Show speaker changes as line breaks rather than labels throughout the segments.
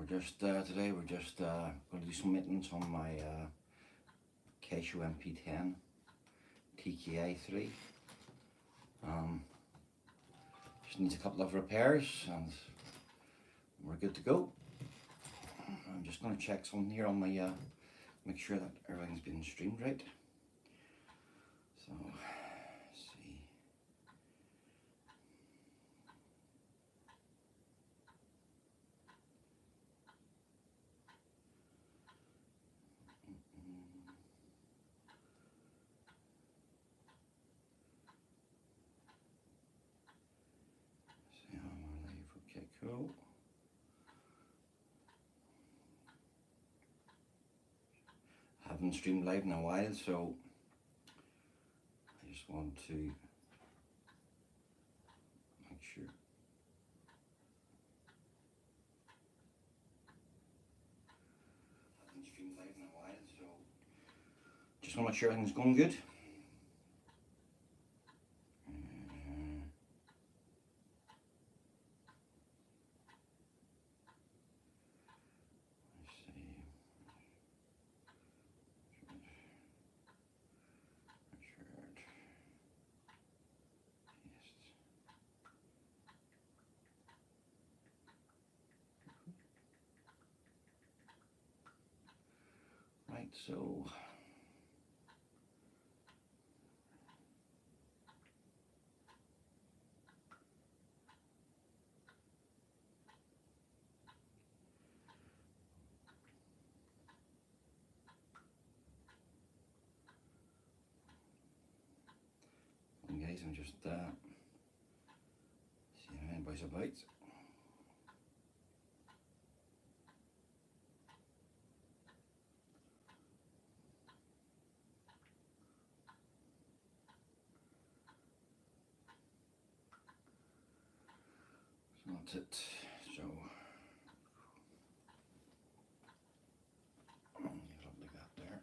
Today we're just going to do some maintenance on my Kyosho MP10 TKI3. Just needs a couple of repairs and we're good to go. I'm just going to check something here on my make sure that everything's been streamed right. So let's see. See how I'm live. Okay, cool. I haven't streamed live in a while, so I just want to make sure. I haven't streamed live in a while, so just want to make sure everything's going good. Right, so guys, I'm just seeing if anybody's about. So that's it. So lovely that there.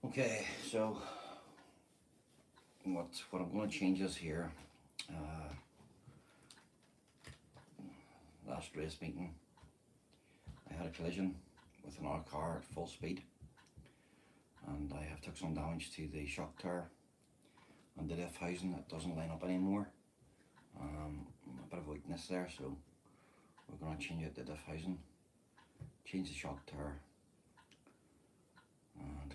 Okay, so what I'm going to change is here. Last race meeting, I had a collision with another car at full speed, and I have took some damage to the shock tower and the diff housing that doesn't line up anymore. A bit of a weakness there, so we're going to change out the diff housing, change the shock tower, and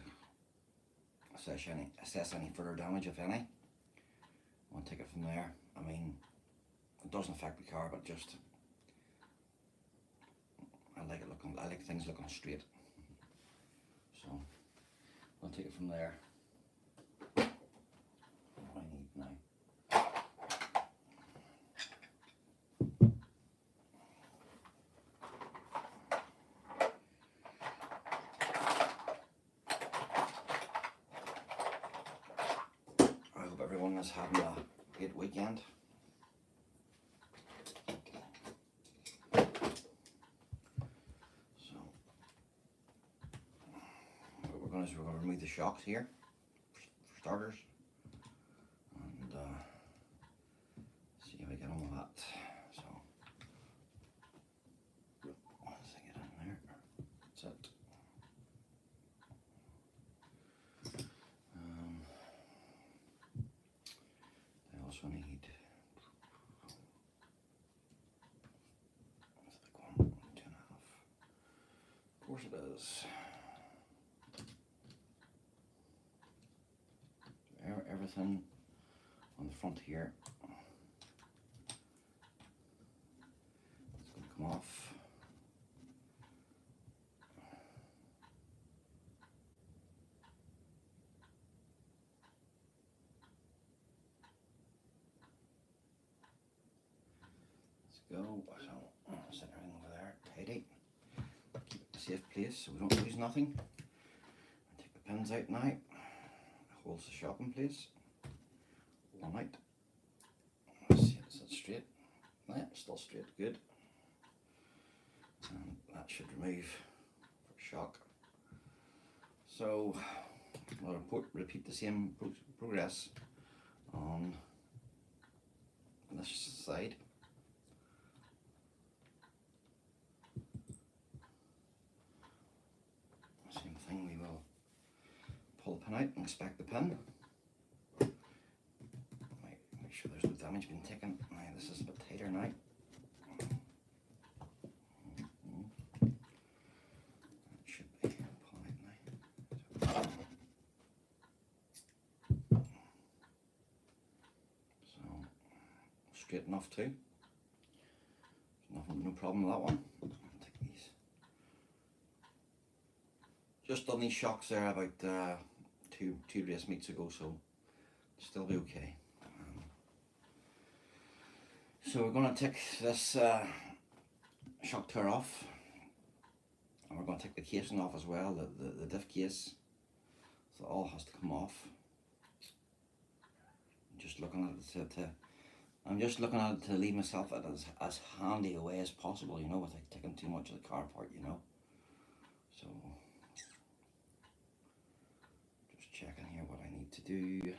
assess any further damage, if any. I'll take it from there. I mean, it doesn't affect the car, but just I like things looking straight. So I'll take it from there. What I need now. I hope everyone is having a great weekend. We're going to remove the shocks here for starters, and see how we get on with that. So let's get in there. That's it. I also need like 1, 2.5. Of course it is. Everything on the front here it's going to come off. Let's go. So set everything over there tidy, keep it in a safe place so we don't lose nothing. Take the pins out now. Holds the shock in place. One out. Let's see if it's straight. Yeah, still straight, good. And that should remove for shock. So I'll repeat the same progress on this side. Same thing, we will pull the pin out and inspect the pin. Make sure there's no damage been taken. Now, this is a bit tighter now. It should be pulling out now. So, straight enough too. No problem with that one. Take these. Just done these shocks there about two race meets ago, so still be okay. So we're going to take this shock tower off, and we're going to take the casing off as well, the diff case. So it all has to come off. I'm just looking at it to leave myself as handy a way as possible, you know, without taking too much of the car apart, you know. So just checking here what I need to do.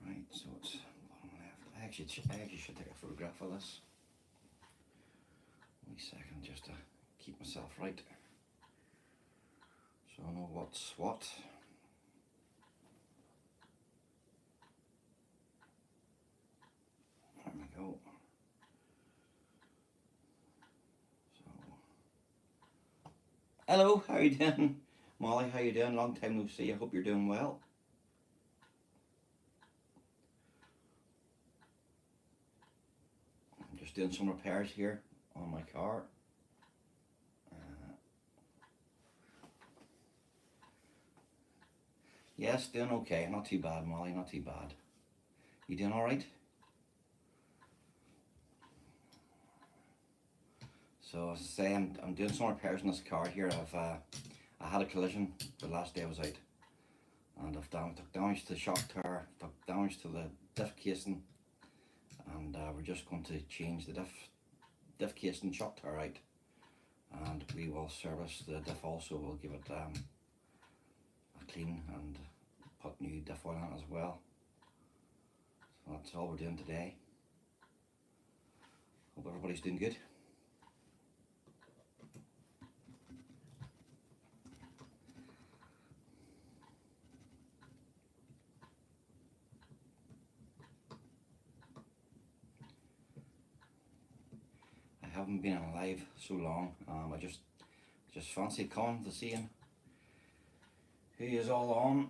Right, so it's bottom left. I actually should take a photograph of this. Wait a second, just to keep myself right, so I know what's what. There we go. So, hello, how you doing? Molly, how you doing? Long time no see. I hope you're doing well. I'm just doing some repairs here on my car. Yes, doing okay. Not too bad, Molly, not too bad. You doing alright? So as I say, I'm doing some repairs on this car here. I had a collision the last day I was out, and I've took damage to the shock tower, took damage to the diff casing, and we're just going to change the diff casing shock tower out, and we will service the diff also. We'll give it a clean and put new diff oil on it as well. So that's all we're doing today. Hope everybody's doing good. I haven't been on live so long. I just fancy coming to seeing who is all on,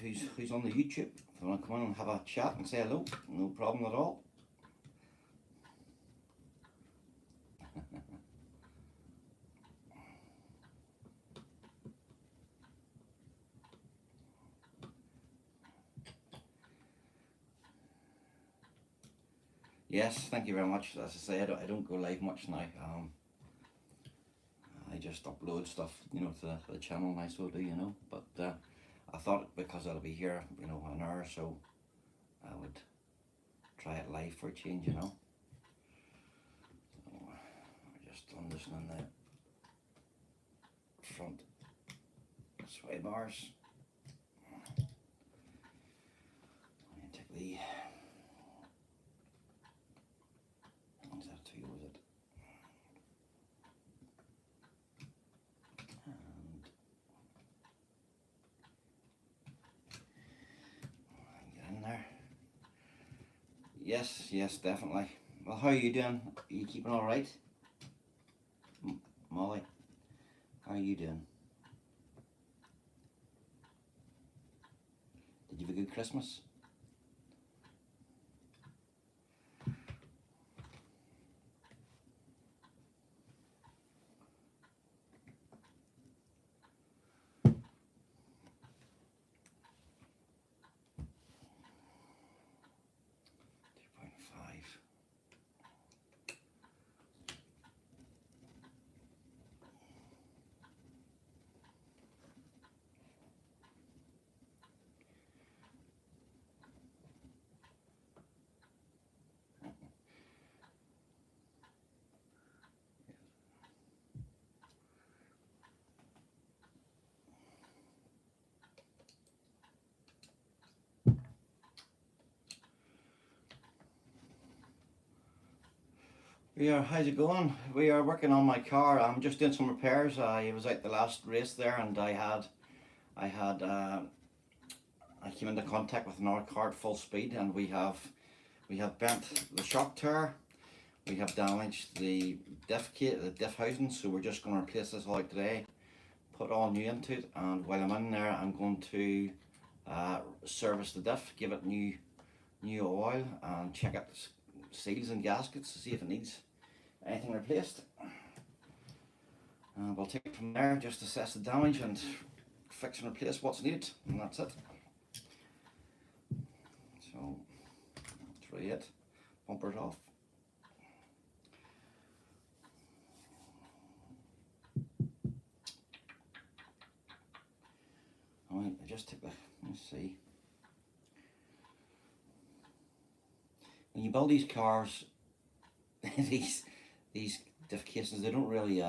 who's on the YouTube. If you want to come on and have a chat and say hello, no problem at all. Yes, thank you very much. As I say, I don't go live much now. I just upload stuff, you know, to the channel, and I still do, you know. But I thought because I'll be here, you know, an hour or so, I would try it live for a change, you know. So we're just unloosening the front sway bars. I'm going to take the. Is that two? Was it? There. Yes, definitely. Well, how are you doing? Are you keeping all right? Molly, how are you doing? Did you have a good Christmas? How's it going? We are working on my car. I'm just doing some repairs. I was at the last race there, and I had, I came into contact with another car at full speed, and we have bent the shock tower. We have damaged the diff housing, so we're just going to replace this all out today, put all new into it, and while I'm in there, I'm going to service the diff, give it new oil, and check out the seals and gaskets to see if it needs anything replaced. We'll take it from there, just assess the damage and fix and replace what's needed, and that's it. So that's really it. Bumpers off. Alright, I just took the, let's see. When you build these cars, these diff cases, they don't really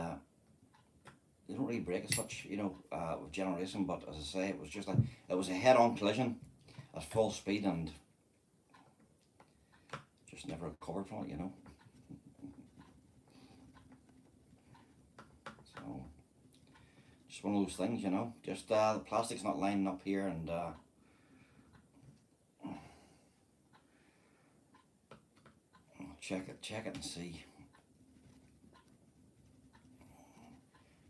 break as much, you know, with general racing. But as I say, it was a head-on collision at full speed, and just never recovered from it, you know. So just one of those things, you know. Just the plastic's not lining up here, and check it and see.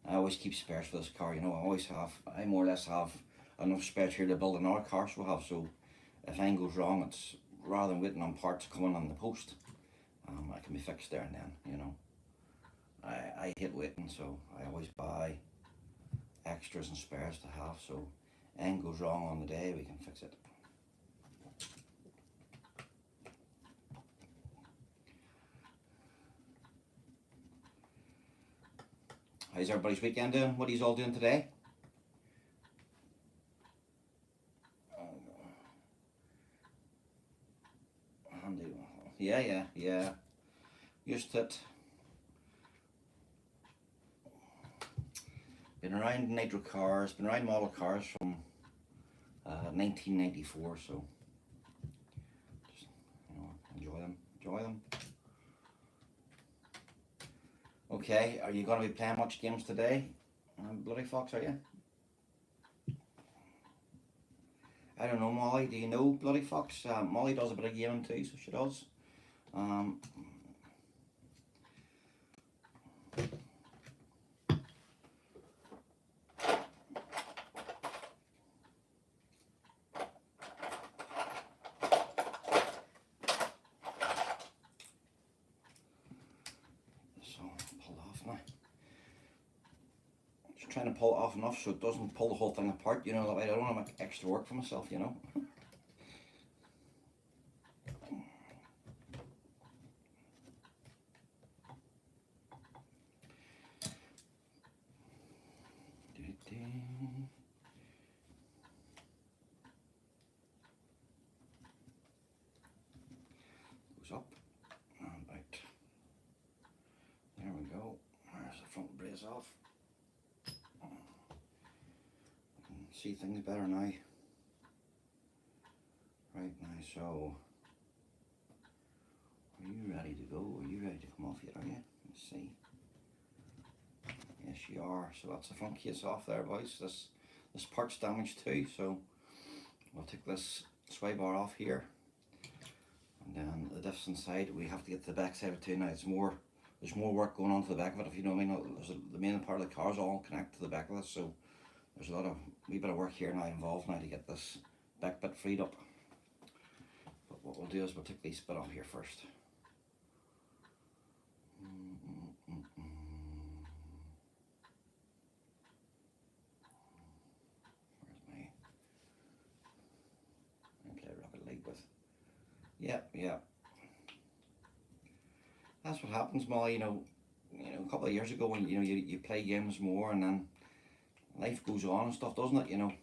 I always keep spares for this car, you know. I more or less have enough spares here to build another car, so have. So if anything goes wrong, it's rather than waiting on parts coming on the post, it can be fixed there and then, you know. I hate waiting, so I always buy extras and spares to have, so anything goes wrong on the day, we can fix it. How's everybody's weekend doing? What are you all doing today? Yeah. Used to it. Been around nitro cars, been around model cars from 1994, so just, you know, enjoy them. Okay, are you going to be playing much games today, Bloody Fox, are you? I don't know, Molly, do you know Bloody Fox? Molly does a bit of gaming too, so she does. Trying to pull it off enough so it doesn't pull the whole thing apart, you know, that way I don't want to make extra work for myself, you know. Goes up and out. There we go. There's the front brace off. See things better now. Right now, so are you ready to go? Are you ready to come off yet, are you? Let's see. Yes, you are. So that's the front case off there, boys. This part's damaged too, so we'll take this sway bar off here. And then the diffs inside, we have to get to the back side of it too. Now there's more work going on to the back of it, if you know what I mean. The main part of the car's all connected to the back of this, so there's a wee bit of work here now involved now to get this back bit freed up. But what we'll do is we'll take this bit off here first. Where's I play Rocket League with. Yeah. That's what happens, Molly. You know, a couple of years ago when you play games more, and then life goes on and stuff, doesn't it? You know,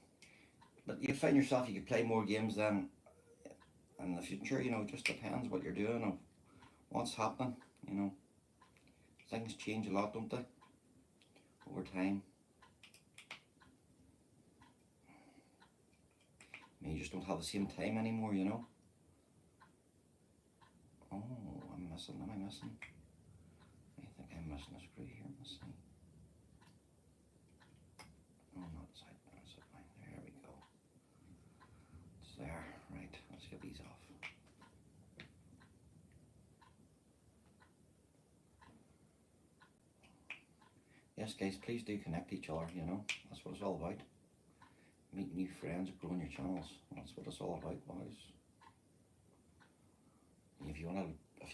but you find yourself you could play more games then in the future. You know, it just depends what you're doing or what's happening. You know, things change a lot, don't they? Over time. I mean, you just don't have the same time anymore. You know. Oh, I'm missing. Am I missing? missing a screw here. Let's see. Oh, not side. That's it. Right. There we go. It's there. Right. Let's get these off. Yes, guys, please do connect each other, you know. That's what it's all about. Meet new friends, growing your channels. That's what it's all about, boys. If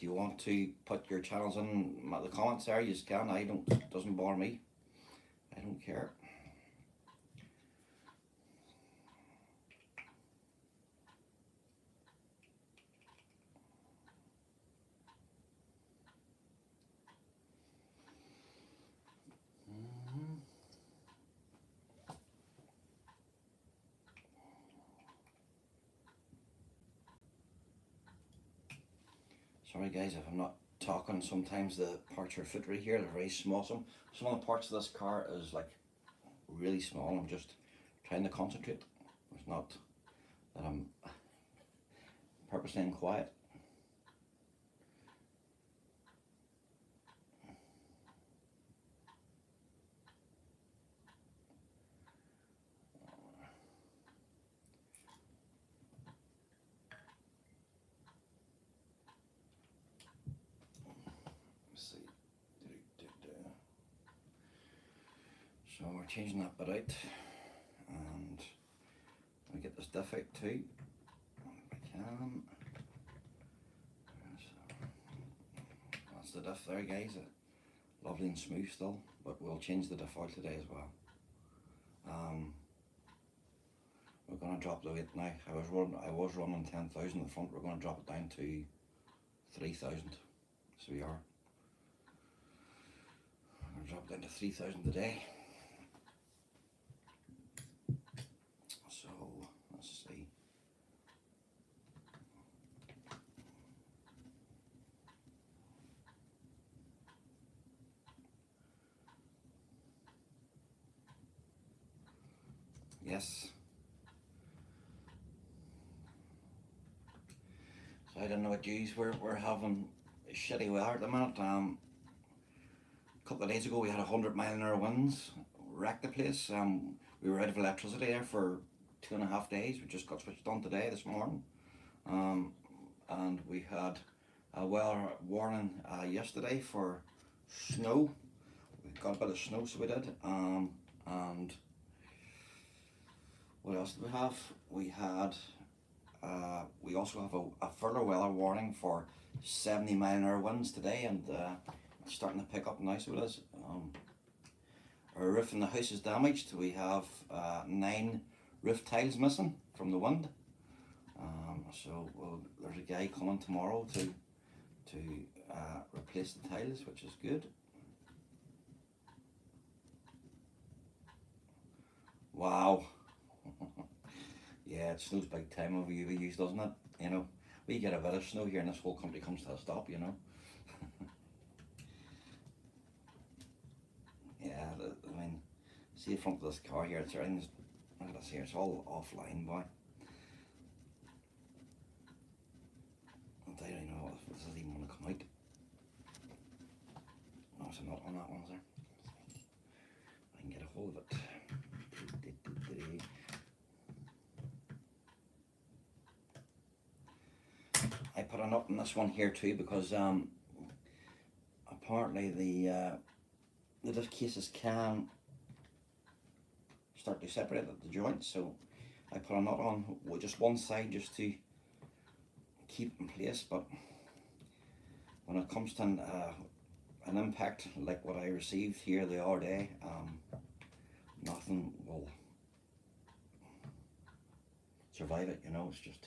you want to put your channels in the comments there, you can. It doesn't bother me. I don't care. Sorry guys if I'm not talking. Sometimes the parts are footery here, they're very small. Some of the parts of this car is like really small. I'm just trying to concentrate. It's not that I'm purposely being quiet. So we're changing that bit out, and we get this diff out too, if we can. So that's the diff there, guys. Lovely and smooth still, but we'll change the diff out today as well. We're going to drop the weight now. I was running 10,000 in the front. We're going to drop it down to 3,000. So we are. We're going to drop it down to 3,000 today. So let's see. Yes. So I don't know what yous. We're having shitty weather at the minute. A couple of days ago we had 100-mile-an-hour winds, wrecked the place. We were out of electricity there for 2.5 days. We just got switched on today, this morning. And we had a weather warning yesterday for snow. We got a bit of snow, so we did. And what else did we have? We also have a further weather warning for 70-mile-an-hour winds today, and it's starting to pick up now, so it is. Our roof in the house is damaged. We have 9 roof tiles missing from the wind. So there's a guy coming tomorrow to replace the tiles, which is good. Wow. Yeah, it snows big time over UVUs, doesn't it? You know, we get a bit of snow here and this whole country comes to a stop, you know. Yeah, I mean, see the front of this car here, everything's, look at this here, it's all offline, boy. I don't even know if this is even going to come out. No, it's not on that one, is there? I can get a hold of it. I put a nut in this one here too because apparently the diff cases can start to separate at the joints, so I put a nut on with just one side just to keep it in place. But when it comes to an impact like what I received here the other day, nothing will survive it, you know. It's just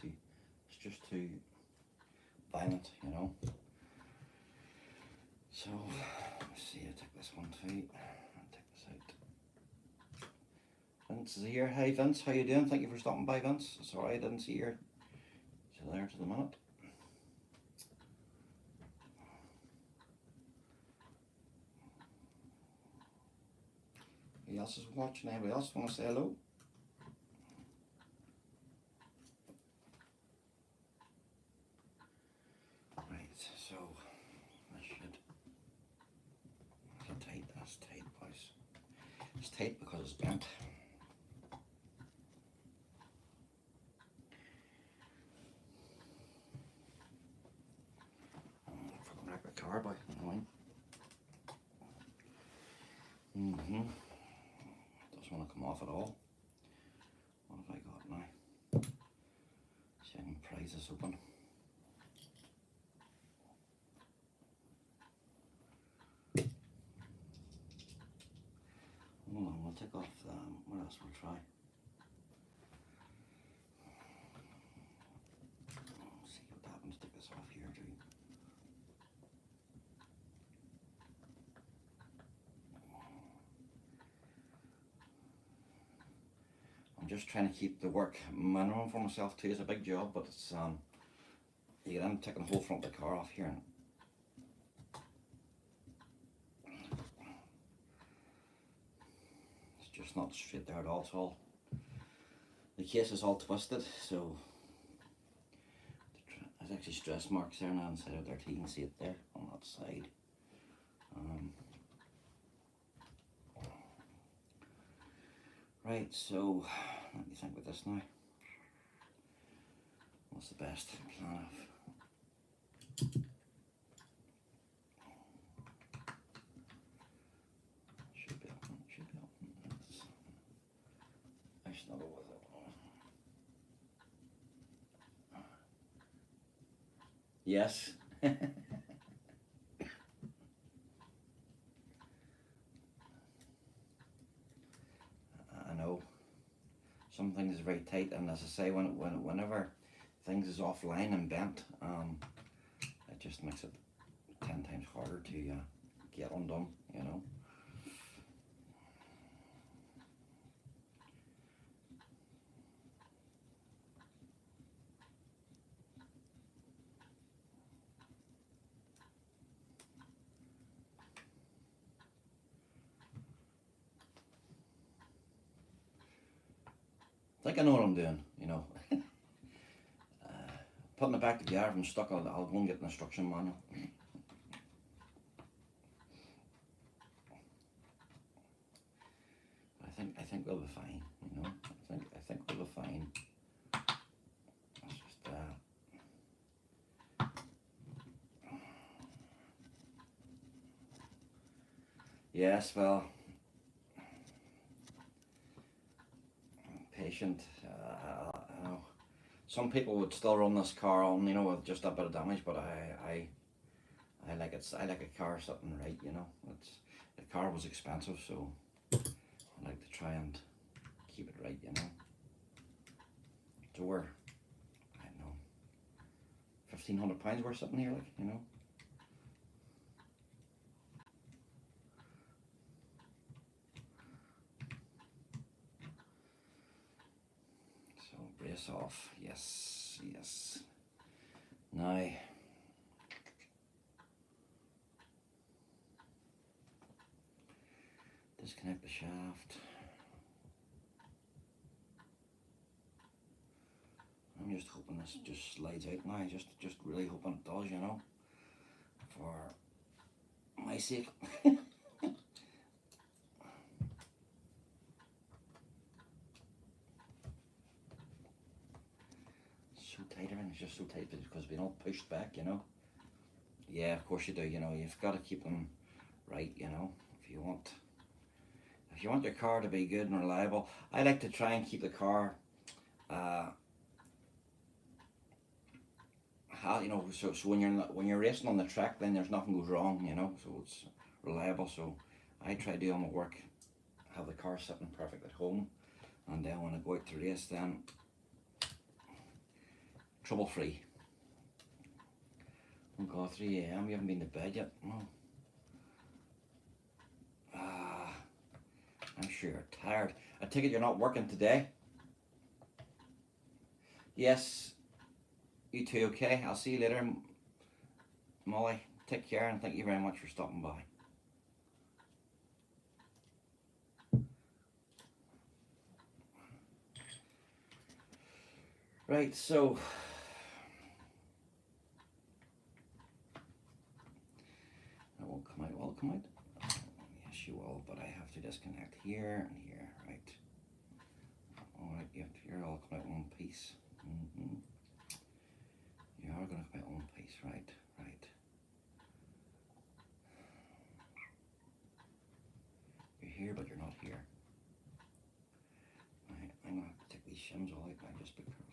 too violent, you know. So let's see, I take this one too. I'll take this out. Vince is here. Hey Vince, how you doing? Thank you for stopping by, Vince. Sorry I didn't see you there to the minute. Who else is watching? Anybody else want to say hello? Right, so I should because it's bent. Fucking wreck the car, boy. Doesn't want to come off at all. What have I got now? See, I can prise this open. Hold on, we'll take off what else we'll try. See what happens. Take this off here too. I'm just trying to keep the work minimum for myself too. It's a big job, but it's I'm taking the whole front of the car off here. And it's just not straight there at all. It's all, the case is all twisted, so there's actually stress marks there now inside of there too. You can see it there on that side. Right, so let me think about this now. What's the best plan of? Should be open, should be open. I snuggle with it. Yes. I know. Some things are very tight, and as I say, whenever things is offline and bent, it just makes it 10 times harder to get undone, you know. I think I know what I'm doing, you know. Putting it back together, if I'm stuck, I'll go and get an instruction manual. I think we'll be fine, you know. I think we'll be fine. It's just yes, well, patient. I know some people would still run this car on, you know, with just a bit of damage, but I like it. I like a car sitting right, you know. The car was expensive, so I like to try and keep it right, you know. So we're, I don't know, £1,500 worth sitting here, like, you know. So brace off, yes, yes. Now, disconnect the shaft. I'm just hoping this just slides out now, just really hoping it does, you know, for my sake. So tight, everything's just so tight because it's been all pushed back, you know. Yeah, of course you do, you know, you've got to keep them right, you know, if you want your car to be good and reliable. I like to try and keep the car you know, so when you're racing on the track, then there's nothing goes wrong, you know, so it's reliable. So I try to do all my work, have the car sitting perfect at home, and then when I go out to race, then trouble free. Oh God, 3 AM, you haven't been to bed yet? No. I'm sure you're tired. I take it you're not working today? Yes. You too, okay? I'll see you later, Molly. Take care, and thank you very much for stopping by. Right, so that won't come out. Will it come out? Yes, you will, but I have to disconnect here and here. right. Alright, you're all coming out in one piece. You are going to come out in one piece, right, right. You're here, but you're not here. Right, I'm going to have to take these shims all out now, just be careful.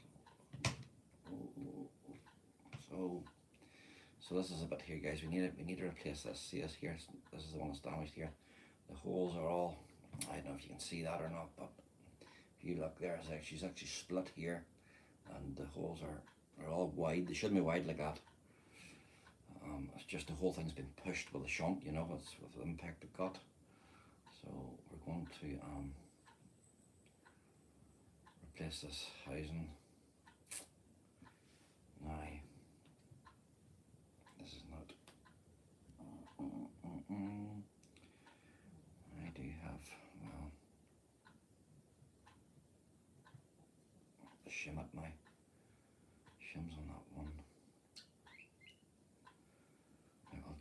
So this is a bit here, guys. We need to replace this. See this here? This is the one that's damaged here. The holes are all, I don't know if you can see that or not, but if you look there, she's actually split here, and the holes are all wide. They shouldn't be wide like that. It's just the whole thing's been pushed with a shunt, you know, it's with the impact it got. So we're going to replace this housing. Now, this is not. I do have, well, the shim at my shims on that one.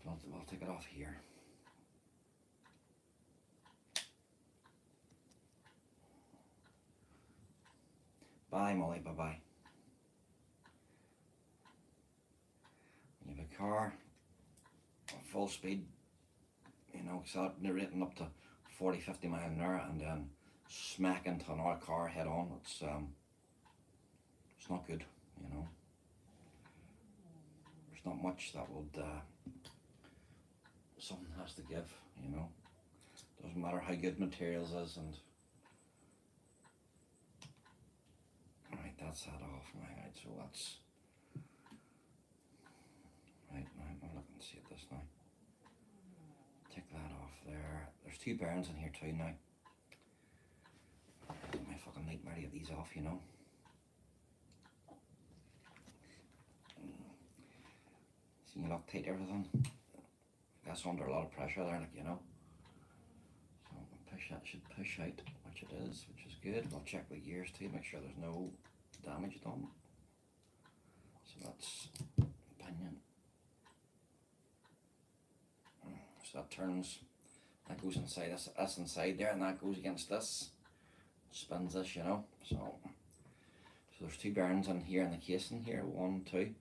I'll take it off here. Bye, Molly, bye-bye. When you have a car at full speed, you know, accelerating up to 40-50 miles an hour and then smack into another car head on, it's not good, you know. There's not much that would, something has to give, you know. Doesn't matter how good materials is, and right, that's that off now, right, so that's right. Now I'm looking to see at this now. Take that off there. There's two bearings in here too now. It's my fucking nightmare to get these off, you know. See, you Loctite everything. That's under a lot of pressure there, like, you know. So push, that should push out, which it is, which is good. I'll check the gears too, make sure there's no damage done. So that's pinion. So that turns, that goes inside this inside there, and that goes against this, spins this, you know. So there's two bearings in here in the casing here, 1, 2.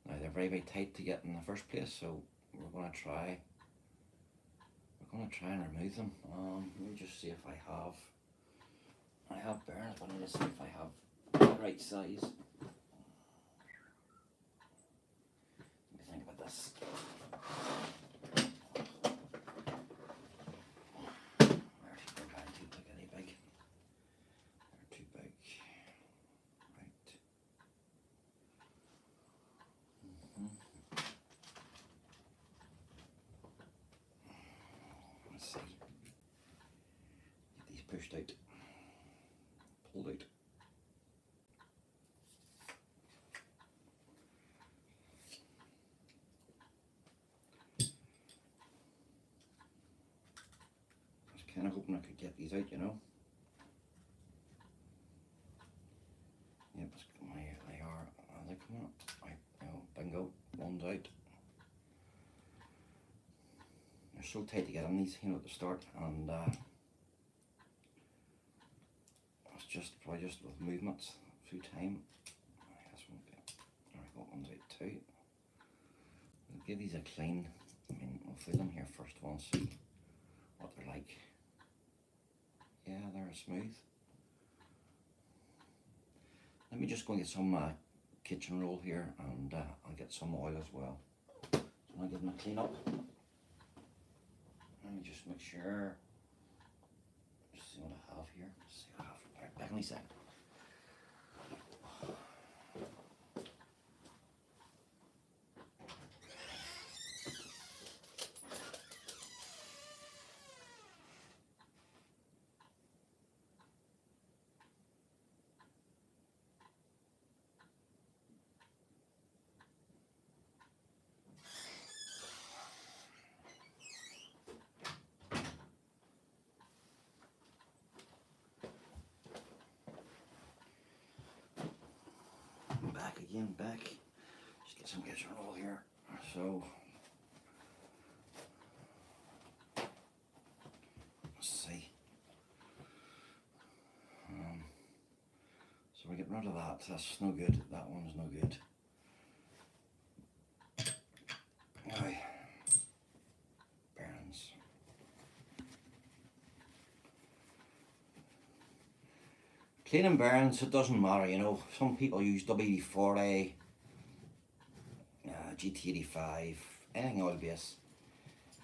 Now they're very, very tight to get in the first place, so we're gonna try and remove them. Let me just see if I have bearings, but I need to see if I have the right size. Let me think about this. They're too big. They're too big. Right. Let's see. Get these pushed out, pulled out. I was kind of hoping I could get these out, you know. Yep, they are. Are they coming up? Right, oh, bingo, one's out. They're so tight to get on these, you know, at the start, and it's just probably just with movements through time. This one, alright, that one's out too. We'll give these a clean. I mean, we'll feel them here first of all and see what they're like. Yeah, they're smooth. Let me just go and get some kitchen roll here, and I'll get some oil as well. So I'll give them a clean up. Let me just make sure. Just see what I have here. See what I have. Right, back in a second. Back. Just get some kitchen roll here. So let's see. So we're getting rid of that. That's no good. That one's no good. Aye. Bearings. Cleaning bearings, it doesn't matter, you know. Some people use WD-40, GT85, anything oil base,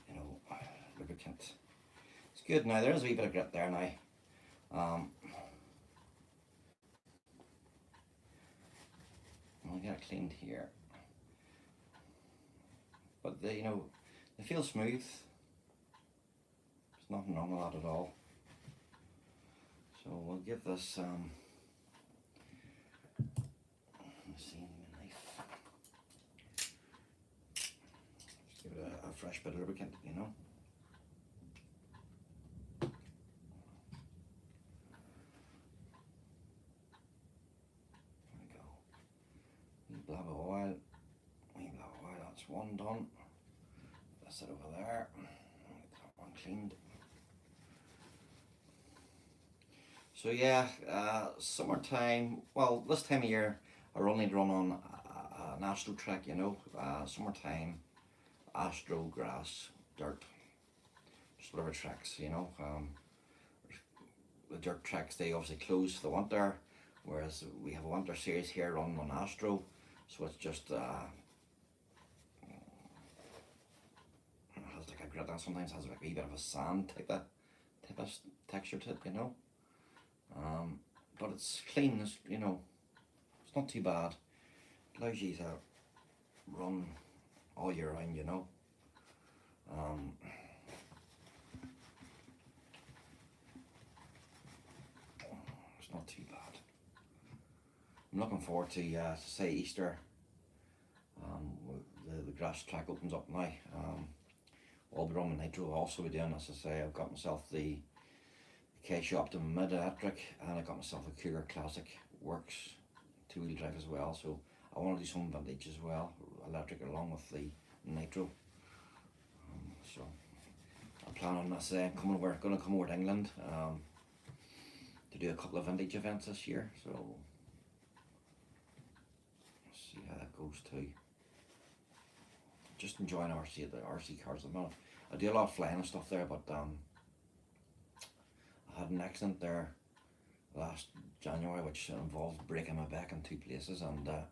you know, lubricant. It's good now. There's a wee bit of grit there now. I'll get it cleaned here. But they, you know, they feel smooth. There's nothing wrong with that at all. So we'll give this let's see, my knife. Just give it a fresh bit of lubricant, you know. There we go. Wee blob of oil. Wee blob of oil, that's one done. That's it over there. Get that one cleaned. So yeah, summertime, well, this time of year I only run on an astro track, you know, summertime, astro, grass, dirt, just whatever tracks, you know. The dirt tracks, they obviously close for the winter, whereas we have a winter series here running on astro, so it's just, it has like a grit and sometimes has like a wee bit of a sand type of texture to it, you know. But it's clean, it's, you know, it's not too bad. It allows you to run all year round, you know. It's not too bad. I'm looking forward to say Easter. The grass track opens up now. I'll be running nitro also be doing, as I say. I've got myself the Kyosho Optimum Mid Electric, and I got myself a Cougar Classic Works 2-wheel drive as well, so I want to do some vintage as well, electric along with the nitro. So I plan on this we're going to come over to England to do a couple of vintage events this year, so let's see how that goes too. Just enjoying the RC cars at the moment. I do a lot of flying and stuff there, but I had an accident there last January which involved breaking my back in 2 places, and I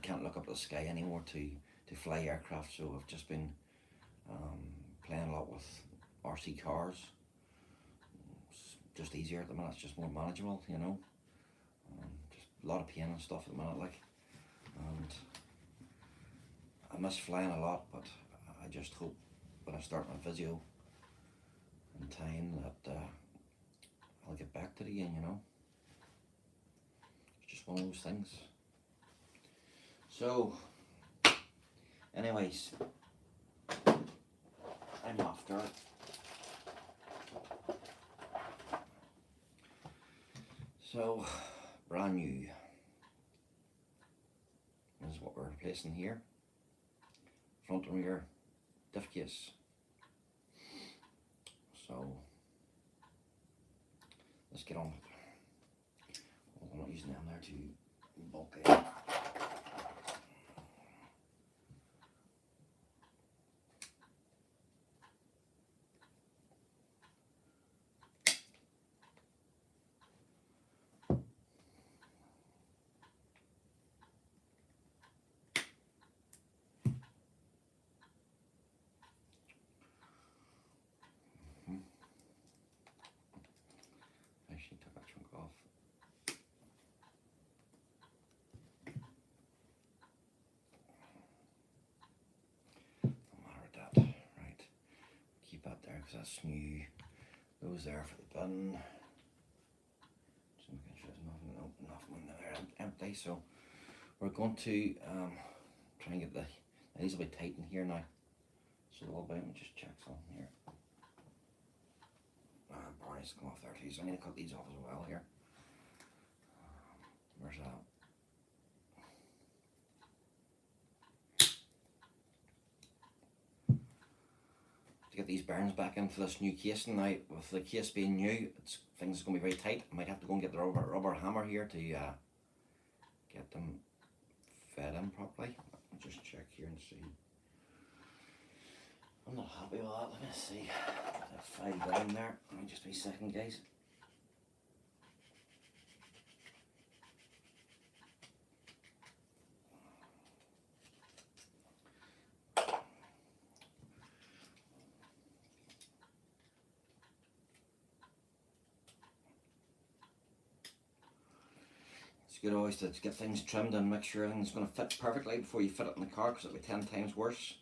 can't look up at the sky anymore to fly aircraft, so I've just been playing a lot with RC cars. It's just easier at the minute, it's just more manageable, you know. Just a lot of pain and stuff at the minute, like, and I miss flying a lot, but I just hope when I start my physio in time that I'll get back to it again, you know. It's just one of those things. So, anyways, I'm after it. So, brand new. This is what we're replacing here. Front and rear diff case. So, let's get on with it. Well, I'm not using them there to bulk it. Actually took that chunk off. No matter with that, right. Keep that there because that's new. Those there for the bin. Just making sure there's nothing in there empty. So we're going to try and get these will be tight in here now. So a little bit, let me just check something here. Barney's come off there too, so I need to cut these off as well here. Where's that? To get these bearings back into this new casing now, with the case being new, things are going to be very tight. I might have to go and get the rubber hammer here to get them fed in properly. I'll just check here and see. I'm not happy with that. Let me see. That file down there. Let me just be a second, guys. It's good always to get things trimmed and make sure everything's going to fit perfectly before you fit it in the car, because it'll be 10 times worse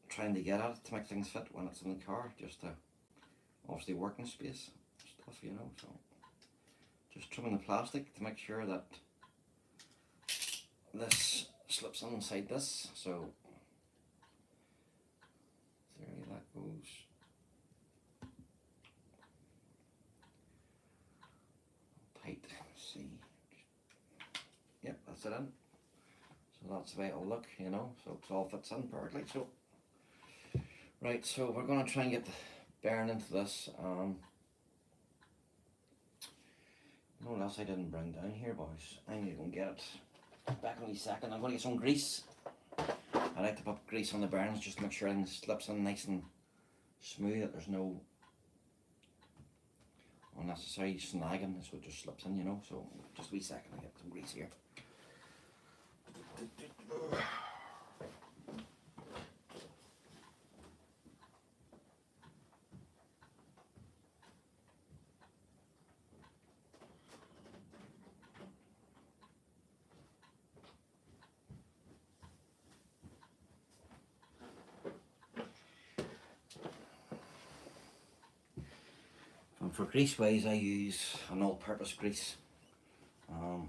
trying to get at it to make things fit when it's in the car, just to obviously working space stuff, you know. So just trimming the plastic to make sure that this slips inside this. So there that goes. Tight. See. Yep, that's it in. So that's the way it'll look, you know. So it all fits in perfectly. So right, so we're going to try and get the bearing into this. You know what else I didn't bring down here, boys? I need to go and get it. Back in a second. I'm going to get some grease. I like to put grease on the bearings just to make sure everything slips in nice and smooth, that there's no unnecessary snagging, so it just slips in, you know. So just a wee second, I'll get some grease here. And for grease wise, I use an all-purpose grease. I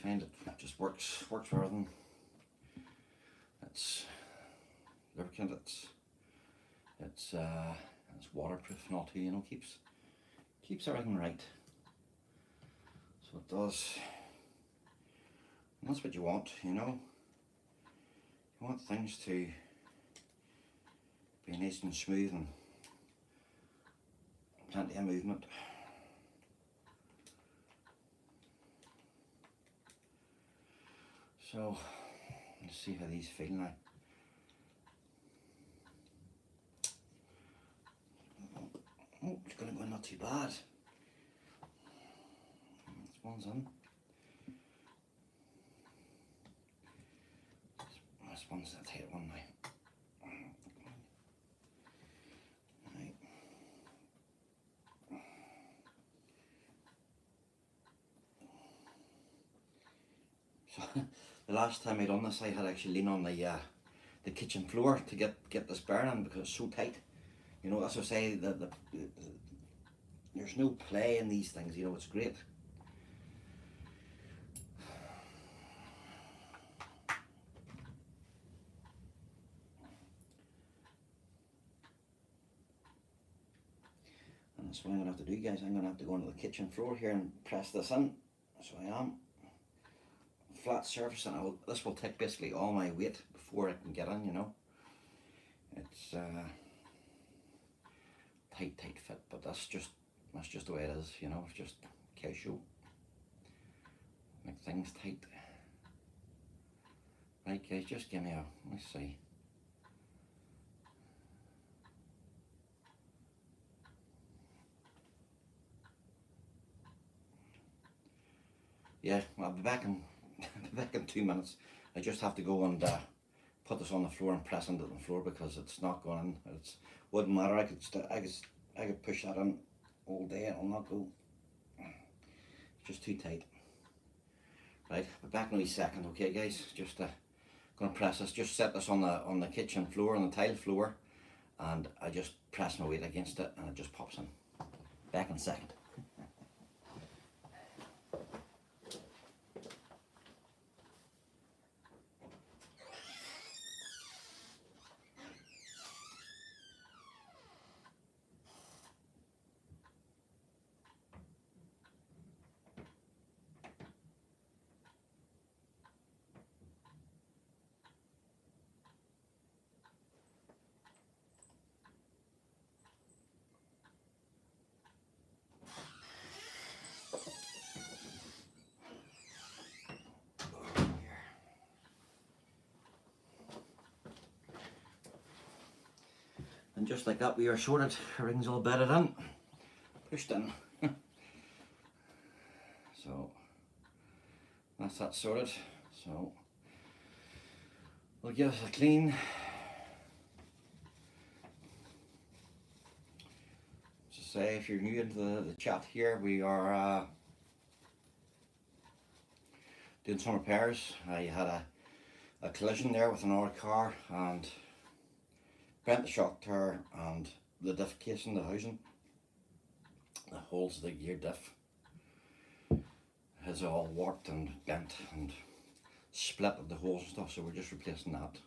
find it just works for everything. It's lubricant. It's waterproof and all too. You know, keeps everything right. So it does. And that's what you want. You know, you want things to be nice and smooth and plenty of movement. So let's see how these feel now. Oh, it's going to go not too bad. This one's in. This one's the tight one now. The last time I done this, I had actually leaned on the kitchen floor to get this bearing because it's so tight. You know, that's what I say. There's no play in these things. You know, it's great. And that's what I'm gonna have to do, guys. I'm gonna have to go onto the kitchen floor here and press this in. So I am. Flat surface, and this will take basically all my weight before I can get in, you know. It's tight fit, but that's just the way it is, you know. It's just Kyosho. Make things tight. Right, guys, just give me a, let's see. Yeah, I'll be back in 2 minutes. I just have to go and put this on the floor and press into the floor because it's not going in. It wouldn't matter. I could push that in all day. It'll not go. It's just too tight. Right, I'll be back in a wee second. Okay, guys. Just gonna press this. Just set this on the kitchen floor, on the tile floor, and I just press my weight against it, and it just pops in. Back in a second. And just like that we are sorted. Everything's all bedded in, pushed in. So that's that sorted. So we'll give it a clean. To say, if you're new into the chat here, we are doing some repairs. I had a collision there with another car and bent the shock tower and the diff case in the housing. The holes of the gear diff has all warped and bent and split at the holes and stuff, so we're just replacing that.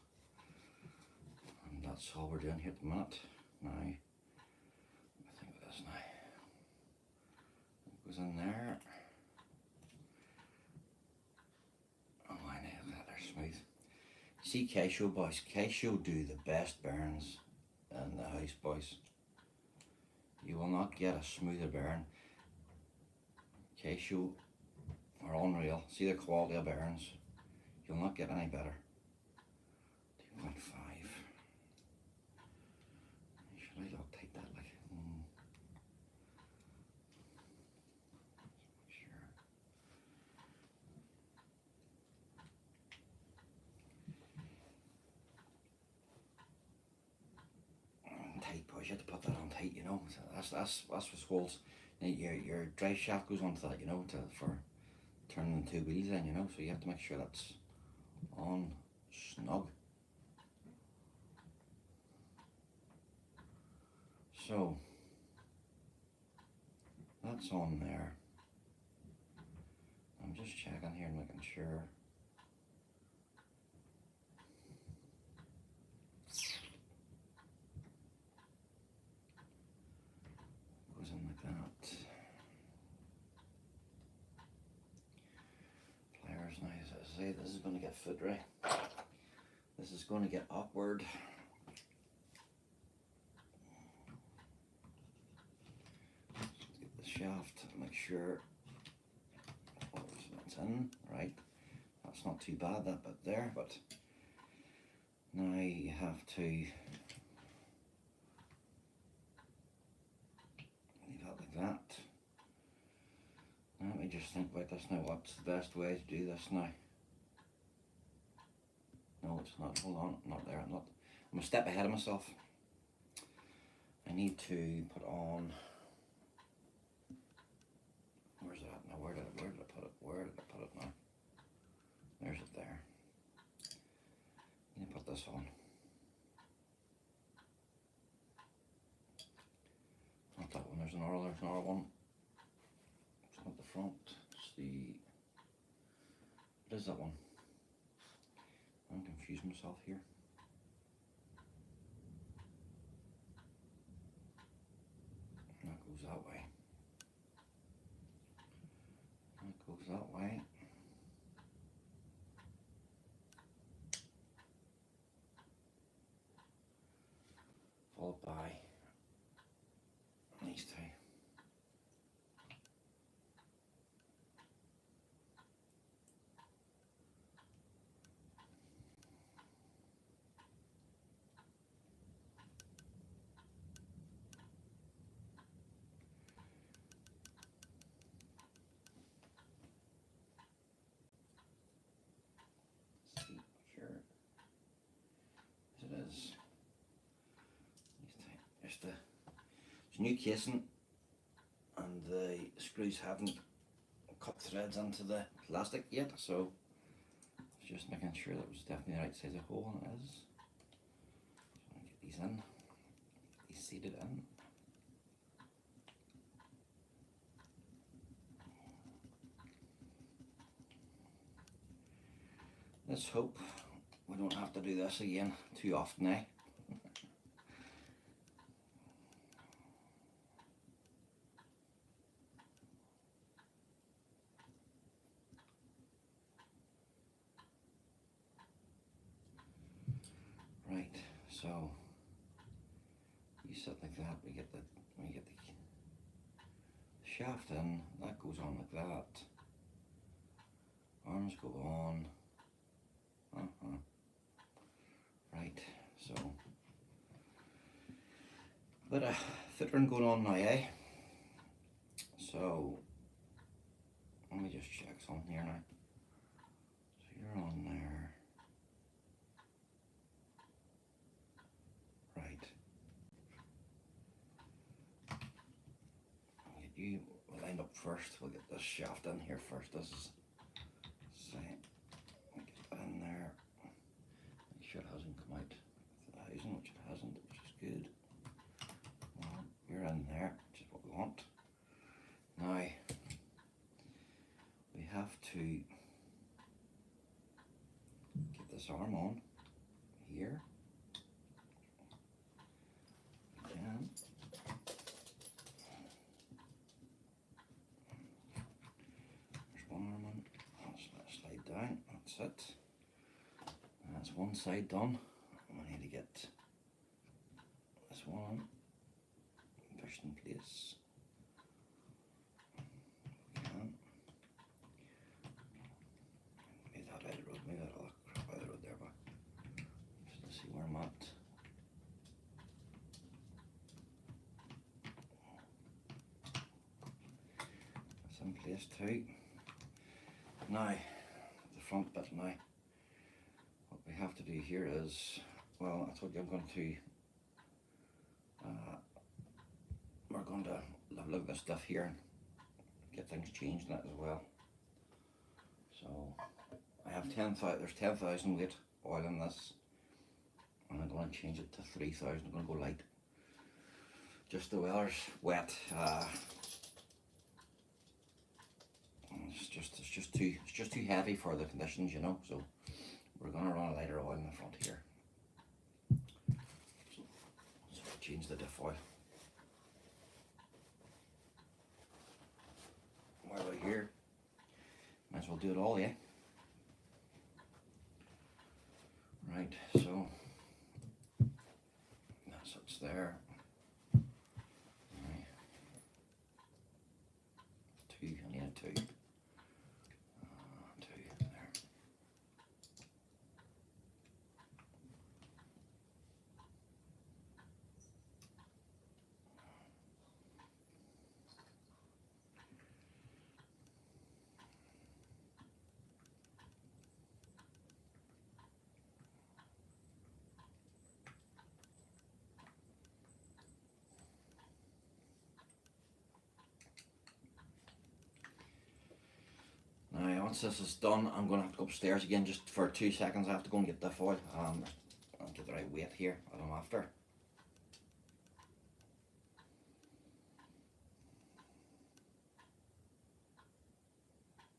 And that's all we're doing here at the minute. Now, I think it is now. It goes in there. Oh, I know that they're smooth. See Kyosho, boys. Kyosho do the best bearings in the house, boys. You will not get a smoother bearing. Kyosho are unreal. See the quality of bearings. You'll not get any better. 2.5. Should I not take that like? Sure. Tight, boys. You have to put that on tight, you know. So that's what holds. Your drive shaft goes onto that, you know, for turning the two wheels in, you know. So you have to make sure that's on snug. So that's on there. I'm just checking here and making sure. Goes in like that. Pliers now, as I say, this is going to get foot-right. This is going to get awkward. Get the shaft, make sure that's in, right. That's not too bad, that bit there, but now you have to leave that like that. Let me just think about this now. What's the best way to do this now? No, it's not. Hold on, not there. I'm a step ahead of myself. I need to put on. Where's that now? Where did I put it? Where did I put it now? There's it there. I need to put this on. Not that one. There's another one. It's not the front. It's the. What is that one? I'm confusing myself here. That goes that way. That goes that way. Followed by these two. There's new casing and the screws haven't cut threads into the plastic yet, so just making sure that it was definitely the right size of hole, and it is. So I'm get these in, these seated in. Let's hope we don't have to do this again too often, eh? Right, so you sit like that, we get the shaft in, that goes on like that. Arms go on. Right, so Bit of filtering going on now, eh? So let me just check something here now. So you're on there. Right. I'll get you lined up first. We'll get this shaft in here first. This is same. Get that in there. Make sure it hasn't come out the housing, which it hasn't, which is good. Well, you're in there, which is what we want. Now we have to get this arm on here. Again. There's one arm on. Let's let it slide down. That's it. And that's one side done. We need to get this one pushed in place. Move that out of the road, move that all the crap out of the road there, but just to see where I'm at. That's in place too. Now, the front bit now. What we have to do here is, well, I told you I'm going to, we're going to look at this stuff here and get things changed in it as well. So I have 10,000, there's 10,000 weight oil in this, and I'm going to change it to 3,000. I'm going to go light. Just the weather's wet. It's just too heavy for the conditions, you know. So we're going to run a lighter oil in the front here. So change the diff oil. While we're here, might as well do it all, yeah. Right, so that's what's there. Right. Two, I need a two. Two there. Now, once this is done, I'm going to have to go upstairs again just for 2 seconds. I have to go and get the foil and get the right weight here that I'm after.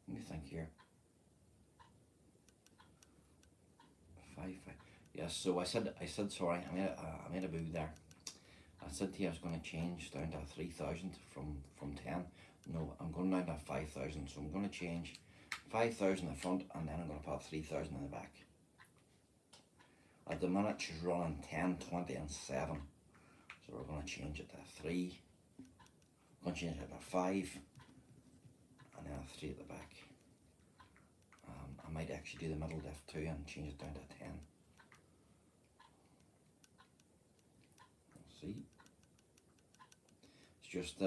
What do you think here? 5. Yes. So I said sorry. I made a boo there. I said to you I was going to change down to 3,000 from 10. No, I'm going down to 5,000. So I'm going to change 5,000 in the front, and then I'm going to put 3,000 in the back. At the minute she's running 10, 20 and 7. So we're going to change it to 3. I'm going to change it to 5 and then a 3 at the back. I might actually do the middle diff too and change it down to 10. We'll see. It's just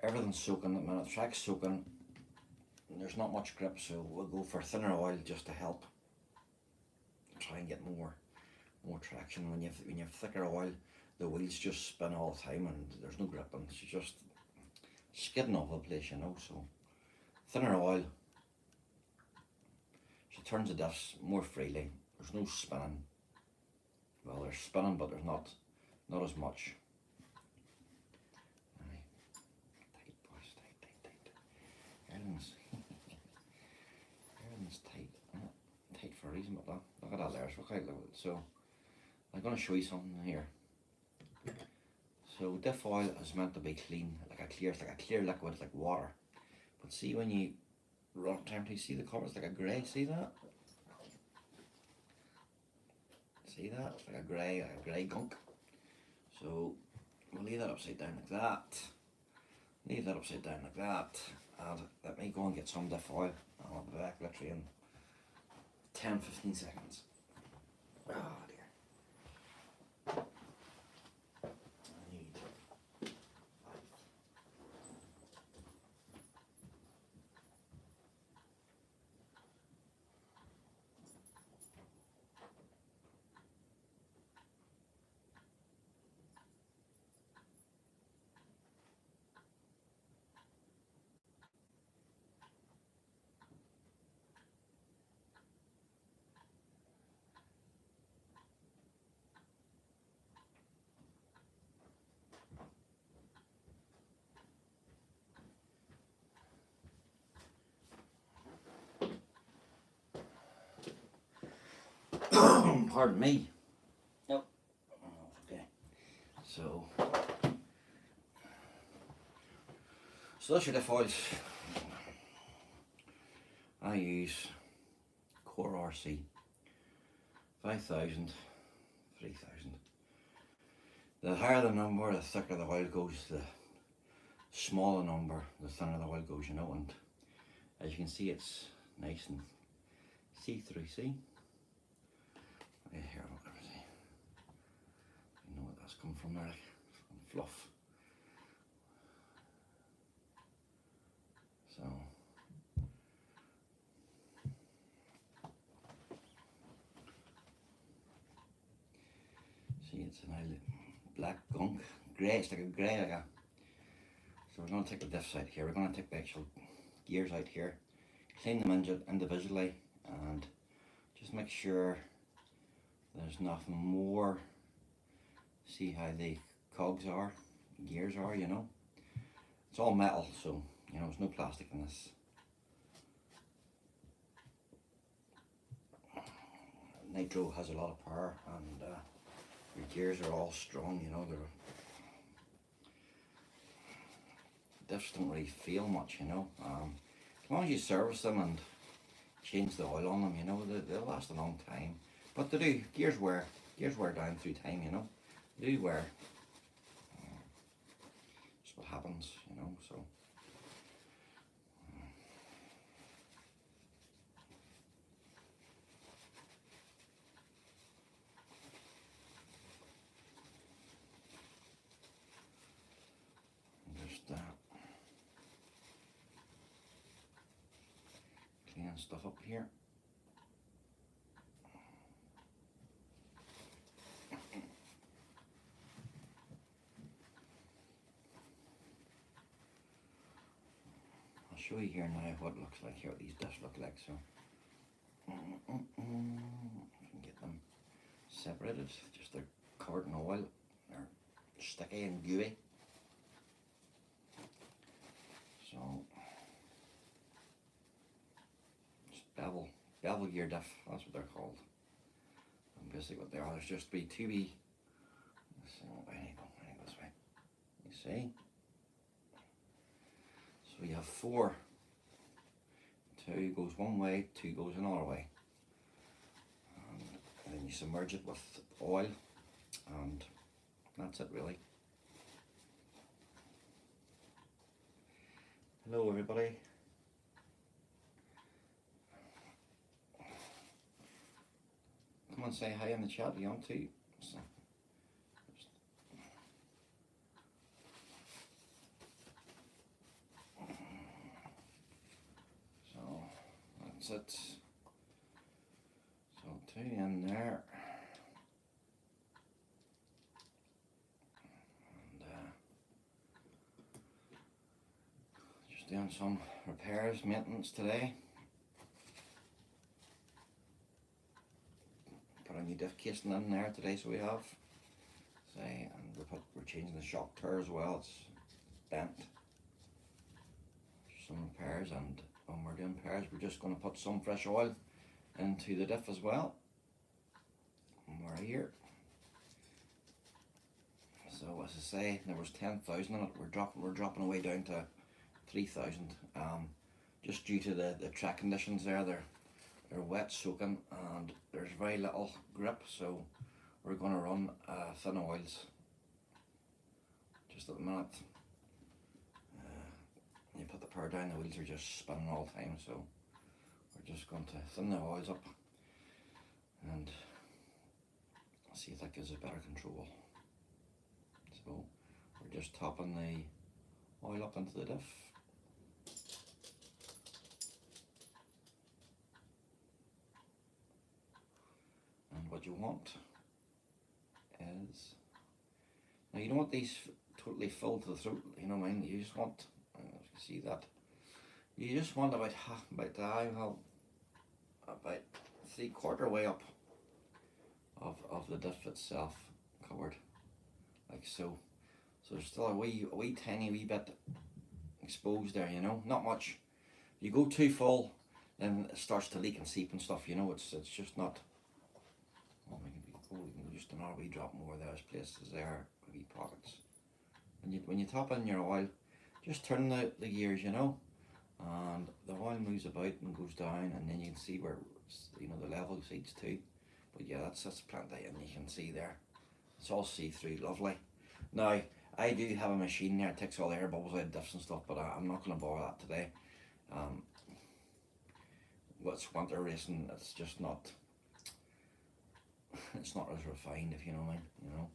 everything's soaking at the minute. The track's soaking. There's not much grip, so we'll go for thinner oil just to help try and get more traction. When you have thicker oil, the wheels just spin all the time and there's no grip, and it's just skidding off the place, you know. So thinner oil, she turns the diffs more freely. There's no spinning. Well, there's spinning, but there's not as much. Everything's tight. Tight for a reason, but look at that there. So I'm going to show you something here. So diff oil is meant to be clean, like a clear liquid, like water. But see, when you run time to see the colour, it's like a grey. See that? See that? It's like a grey gunk. So we'll leave that upside down like that. Leave that upside down like that. And let me go and get some diff oil. I'll be back literally in 10-15 seconds. Oh dear. pardon me.
Nope.
Okay. So that's your diff oils. I use Core RC 5000, 3000. The higher the number, the thicker the oil goes. The smaller number, the thinner the oil goes, you know. And as you can see, it's nice and see-through. See? Right here, look at it. See? You know what that's come from there, like, from fluff. So see, it's an oil, black gunk, grey. It's like a grey, like a. So we're going to take the diffs out here. We're going to take the actual gears out here, clean them individually, and just make sure there's nothing more. See how the cogs are, gears are, you know. It's all metal, so you know there's no plastic in this. Nitro has a lot of power, and your gears are all strong, you know. Diffs don't really feel much, you know. As long as you service them and change the oil on them, you know, they'll last a long time. But they do. Gears wear down through time, you know. They do wear. That's what happens, you know. So. Just clean stuff up here. I'll show you here now what it looks like here, what these diffs look like. So I can get them separated. Just they're covered in oil. They're sticky and gooey. So it's bevel gear diff, that's what they're called. And basically what they are, there's just be two wee. So I need to go this way. You see? So you have four. Two goes one way, two goes another way. And then you submerge it with oil, and that's it really. Hello everybody. Come and say hi in the chat if you want to. So that's it. So two in there. Doing some repairs, maintenance today. Put a new diff casing in there today, so we have. Say, and we're changing the shock tower as well. It's bent. Some repairs, and when we're doing repairs, we're just going to put some fresh oil into the diff as well. And we're here. So as I say, there was 10,000 in it. We're dropping away down to 3,000, just due to the track conditions there. They're wet soaking and there's very little grip, so we're going to run thin oils just at the minute. You put the power down, the wheels are just spinning all the time, so we're just going to thin the oils up and see if that gives us better control. So we're just topping the oil up into the diff. And what you want is, now you don't want these totally filled to the throat, you know what I mean? You just want, you can see that, you just want about about 3/4 way up of the diff itself covered, like so. So there's still a wee tiny wee bit exposed there, you know, not much. If you go too full, then it starts to leak and seep and stuff, you know. It's just not. Oh my just another wee drop more. There's places there, wee pockets. When you top in your oil, just turn the gears, you know, and the oil moves about and goes down, and then you can see where, you know, the level seats too. But yeah, that's plenty, and you can see there. It's all see-through, lovely. Now, I do have a machine there that takes all the air bubbles out of diffs and stuff, but I'm not going to bother that today. What's winter racing, it's just not, it's not as refined, if you know what I mean, you know.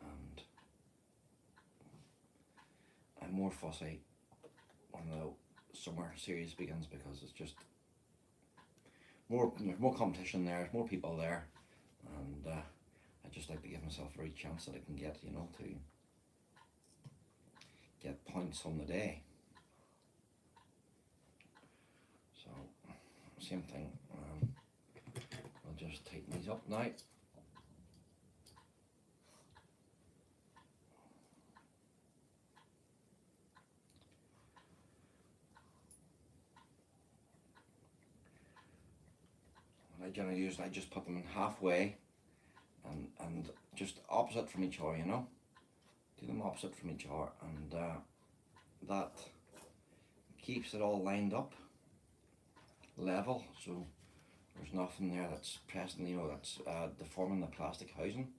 And I'm more fussy when the summer series begins, because it's just there's more competition there, there's more people there, and I just like to give myself every chance that I can get, you know, to get points on the day. So, same thing, I'll just tighten these up now. I generally use, I just put them in halfway and just opposite from each other, you know. Do them opposite from each other, and that keeps it all lined up, level, so there's nothing there that's pressing, you know, that's deforming the plastic housing.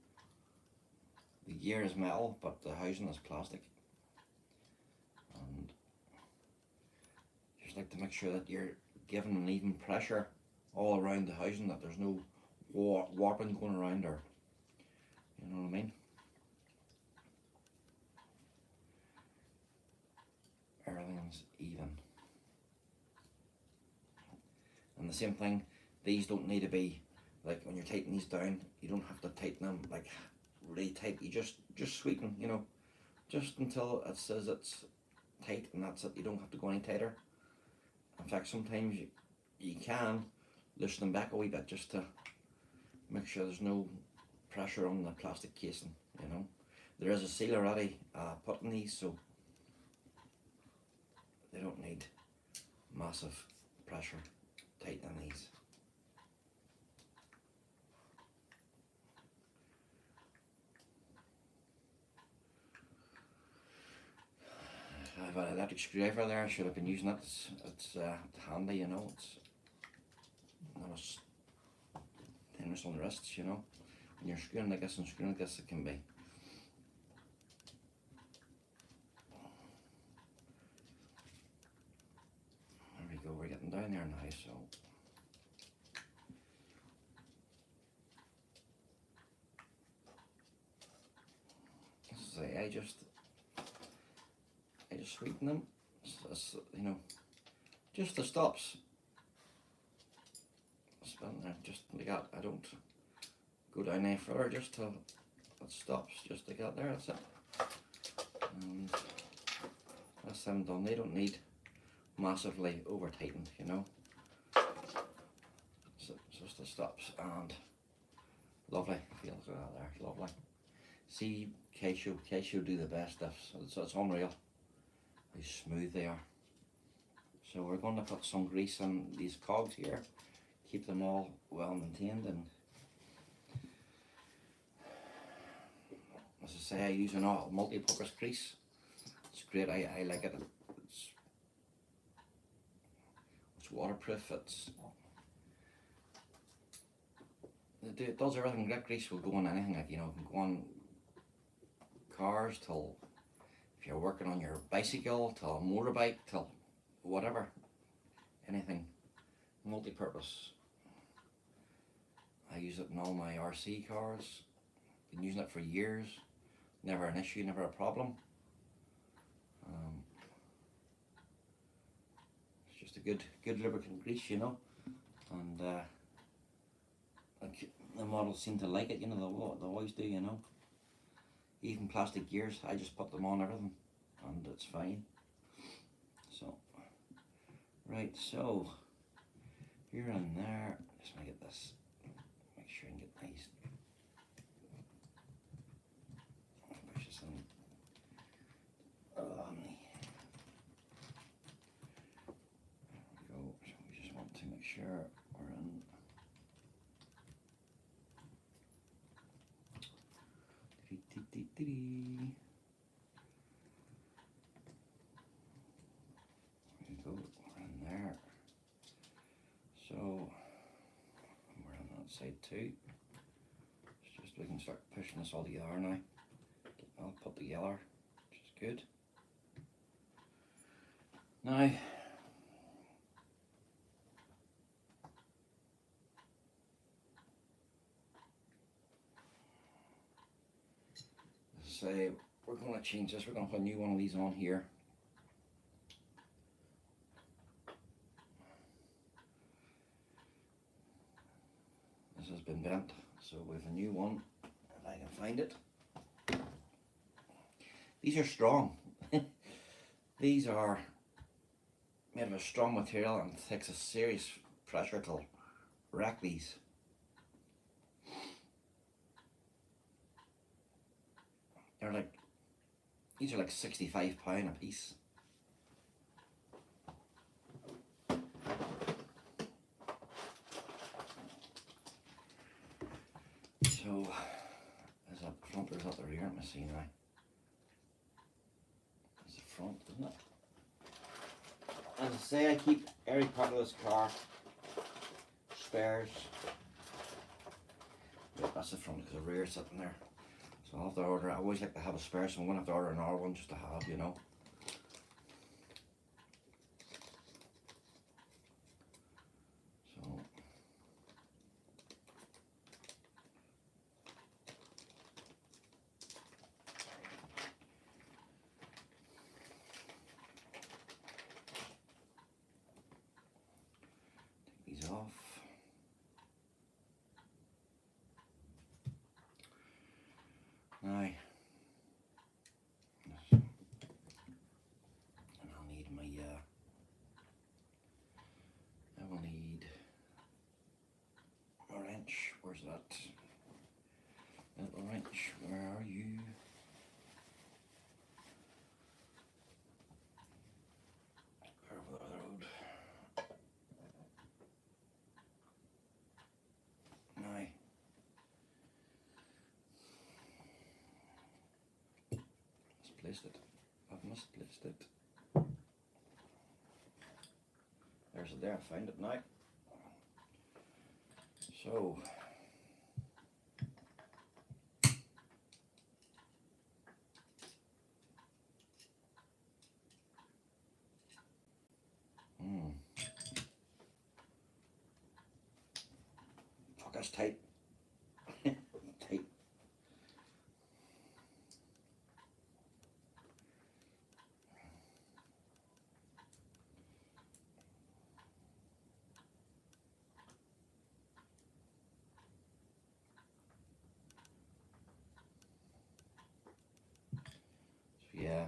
The gear is metal, but the housing is plastic. And just like to make sure that you're giving an even pressure all around the housing, that there's no warping going around, or you know what I mean. Everything's even. And the same thing, these don't need to be, like when you're tightening these down, you don't have to tighten them like really tight. You just sweeten, you know, just until it says it's tight, and that's it. You don't have to go any tighter. In fact, sometimes you can loosen them back a wee bit, just to make sure there's no pressure on the plastic casing, you know. There is a seal already put in these, so they don't need massive pressure tightening these. I have an electric screwdriver there. I should have been using it. It's handy, you know. It's not as tenuous on the wrists, you know. When you're screwing like this and screwing like this, it can be. There we go. We're getting down there now, so. I just sweeten them, you know, just the stops. Spin there, just like that. I don't go down any further, just till it stops, just like that there, that's it. And that's them done. They don't need massively over tightened, you know. So it's just the stops, and lovely, feels like that there, lovely. See, Kyosho do the best diffs. It's unreal how smooth they are. So we're going to put some grease on these cogs here, keep them all well maintained, and as I say, I use a multi-purpose grease. It's great. I like it. It's waterproof. It does everything. That grease will go on anything, like, you know, it can go on cars, till if you're working on your bicycle, till a motorbike, till whatever, anything, multi-purpose. I use it in all my RC cars. Been using it for years. Never an issue, never a problem. It's just a good lubricant grease, you know, and like the models seem to like it, you know. They always do, you know. Even plastic gears, I just put them on everything, and it's fine. So, right, so here and there, just want to get this, make sure I can get nice. Push this in. There we go. So we just want to make sure we're we go, we're in there. So we're on that side too. It's just we can start pushing this all together now. I'll put together, which is good. Now say we're going to change this. We're going to put a new one of these on here. This has been bent, so we have a new one if I can find it. These are strong. These are made of a strong material and it takes a serious pressure to wreck these. They're like, these are like £65 a piece. So, is that front or is that the rear? Let me see now. It's the front, isn't it? As I say, I keep every part of this car spares. Yep, that's the front because the rear is sitting there. So I'll have to order, I always like to have a spare, so I'm going to have to order another one just to have, you know. So. Take these off. Now, and I'll need my, I will need a wrench. Where's that? Little wrench, where are you? Over the road. Now, misplaced it. I've misplaced it. There's it there, I found it now. So, fuck, that's tight. Tight. So yeah.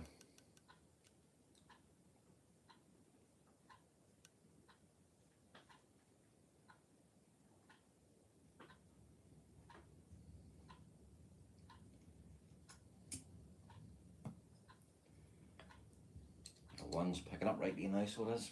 The one's picking up right now, so it is.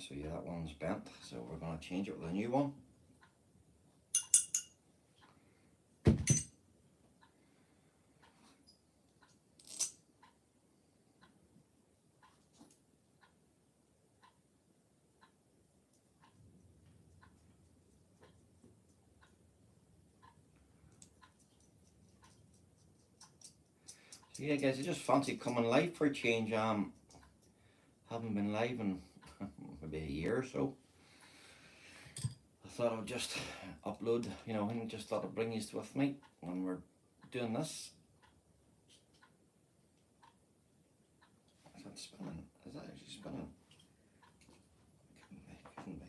So yeah, that one's bent, so we're going to change it with a new one. So yeah guys, I just fancy coming live for a change. Haven't been live in maybe a year or so. I thought I would just upload, you know, and just thought I'd bring you with me when we're doing this. Is that spinning? Is that actually spinning? Couldn't be.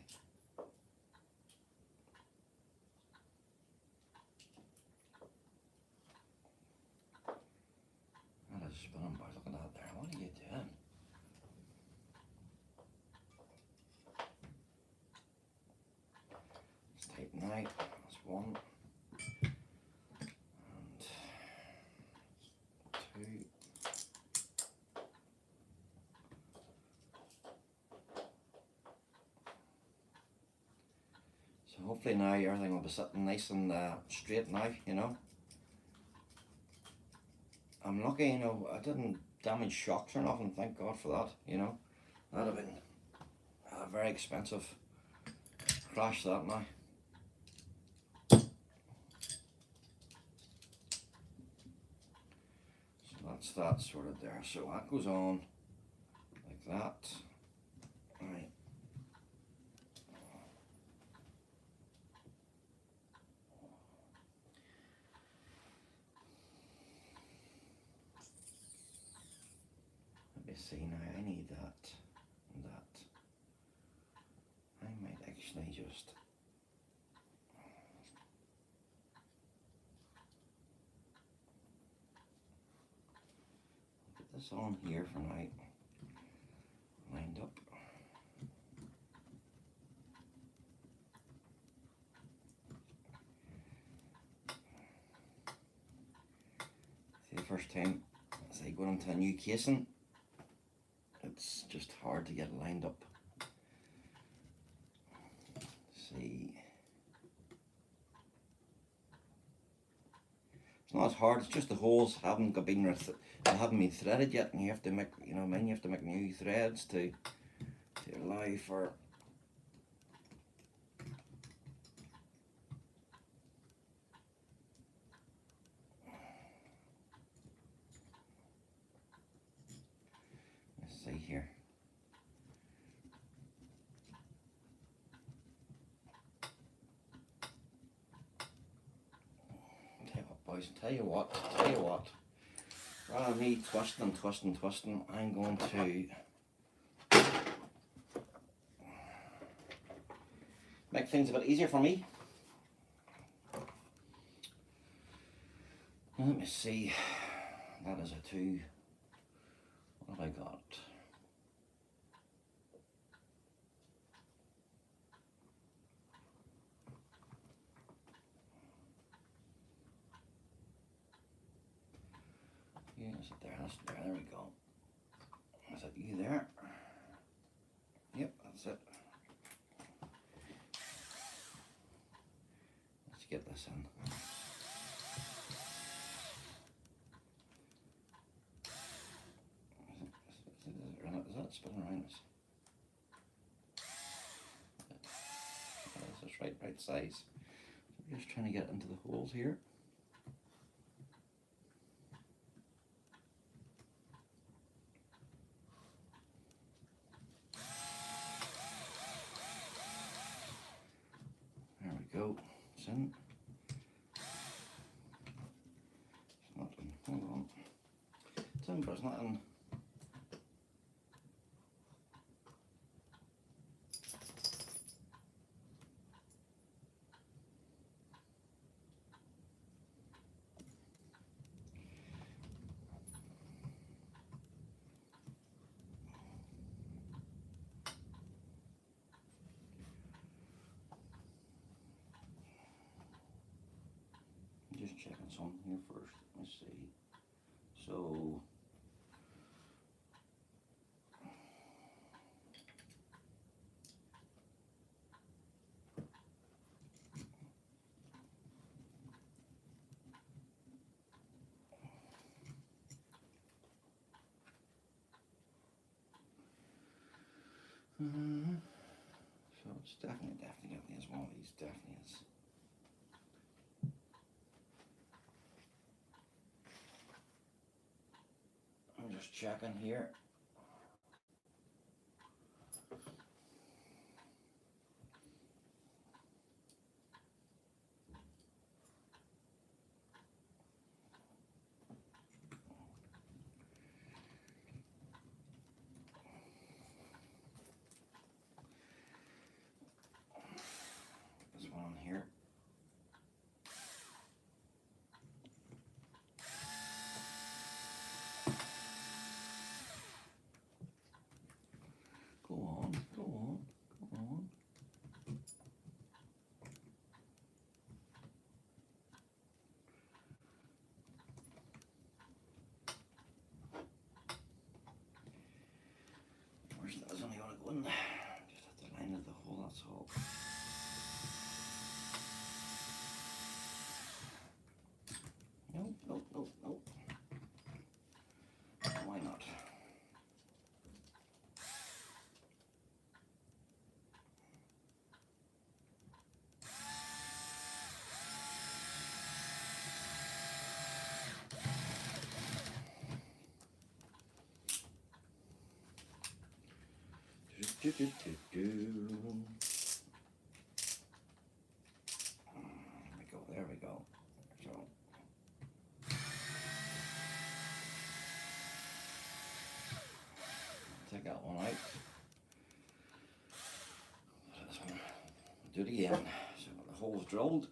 right. That's one. And two. So hopefully now everything will be sitting nice and straight now, you know. I'm lucky, you know, I didn't damage shocks or nothing, thank God for that, you know. That'd have been a very expensive crash, that now. So that's that sorted there. So that goes on like that. Right. Let me see now, I need that and that. I might actually just put this on here for now, lined up. See, the first time as I go into a new casing, it's just hard to get lined up. See, it's not as hard. It's just the holes haven't been threaded yet, and you have to make, you know, you have to make new threads to allow for. Let's see here. Tell you what, rather than me twisting, I'm going to make things a bit easier for me. Let me see, that is a 2, what have I got? Yeah, is it there? That's there. There we go. Is it you there? Yep, that's it. Let's get this in. Is that spinning around us? Is this right size? I'm just trying to get into the holes here. There we go. It's in. It's not in. Hold on. It's in, but it's not in. Just checking something here first. Let's see. So so it's definitely is one of these. Definitely is. I'm just checking here. This one on here. that's all. Nope, nope, nope, nope. Why not? There we go, there we go. So take that one out. This one. Do it again. So the hole's drilled.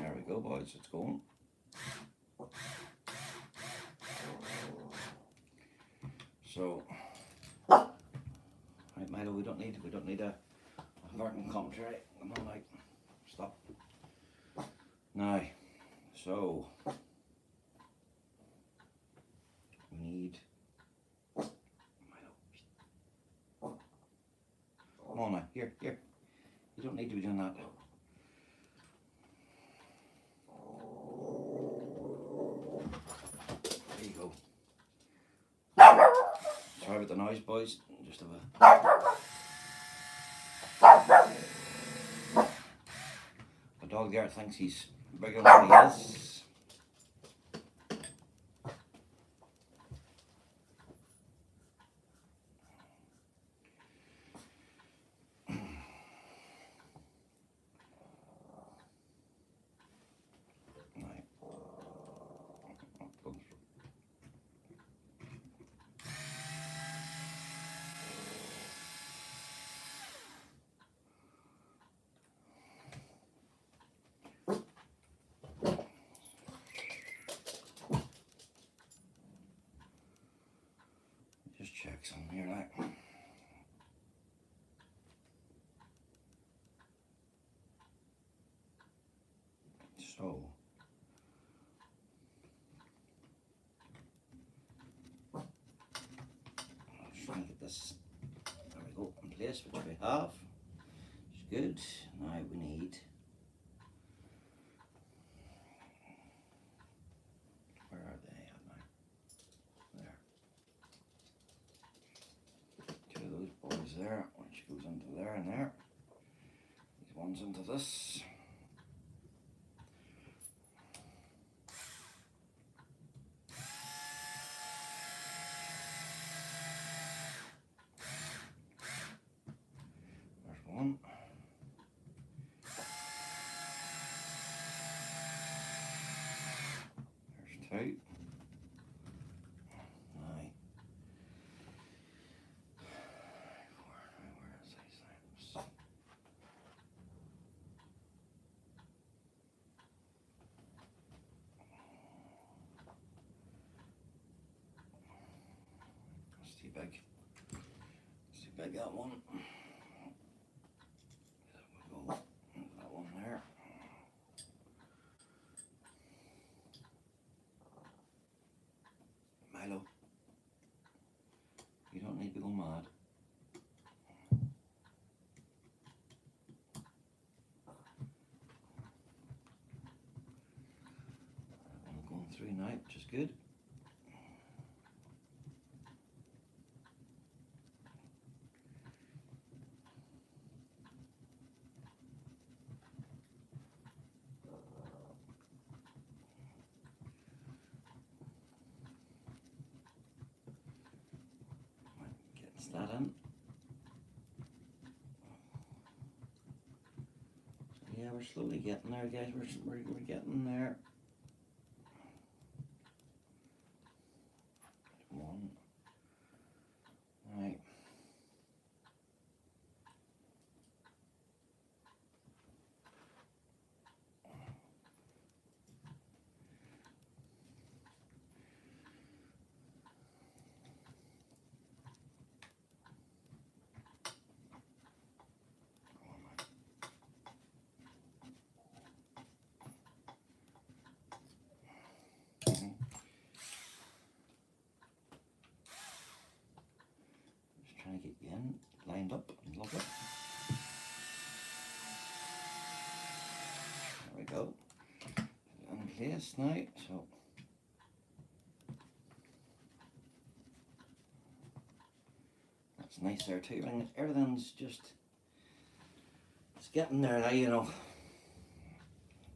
There we go, boys, it's going. So, right, Milo, we don't need a Martin commentary. Come on, like, stop. Now, so we need Milo. Come on now, here. You don't need to be doing that. There you go. Sorry about the noise, boys. Just have a dog there thinks he's bigger than he is. Just check some here now. So let's try and get this, there we go, in place, which we have. It's good. Now we need, where are they at now? There. Two of those boys there, which goes into there and there. These ones into this. There's one. There's two. Too big. It's too big, that one. There we go. That one there. Milo, you don't need to go mad. I'm going through now, which is good. That in. So yeah, we're slowly getting there, guys. We're getting there. One. Right. lined up and lovely. There we go. In place now, so that's nice there too. And everything's just, it's getting there now, you know.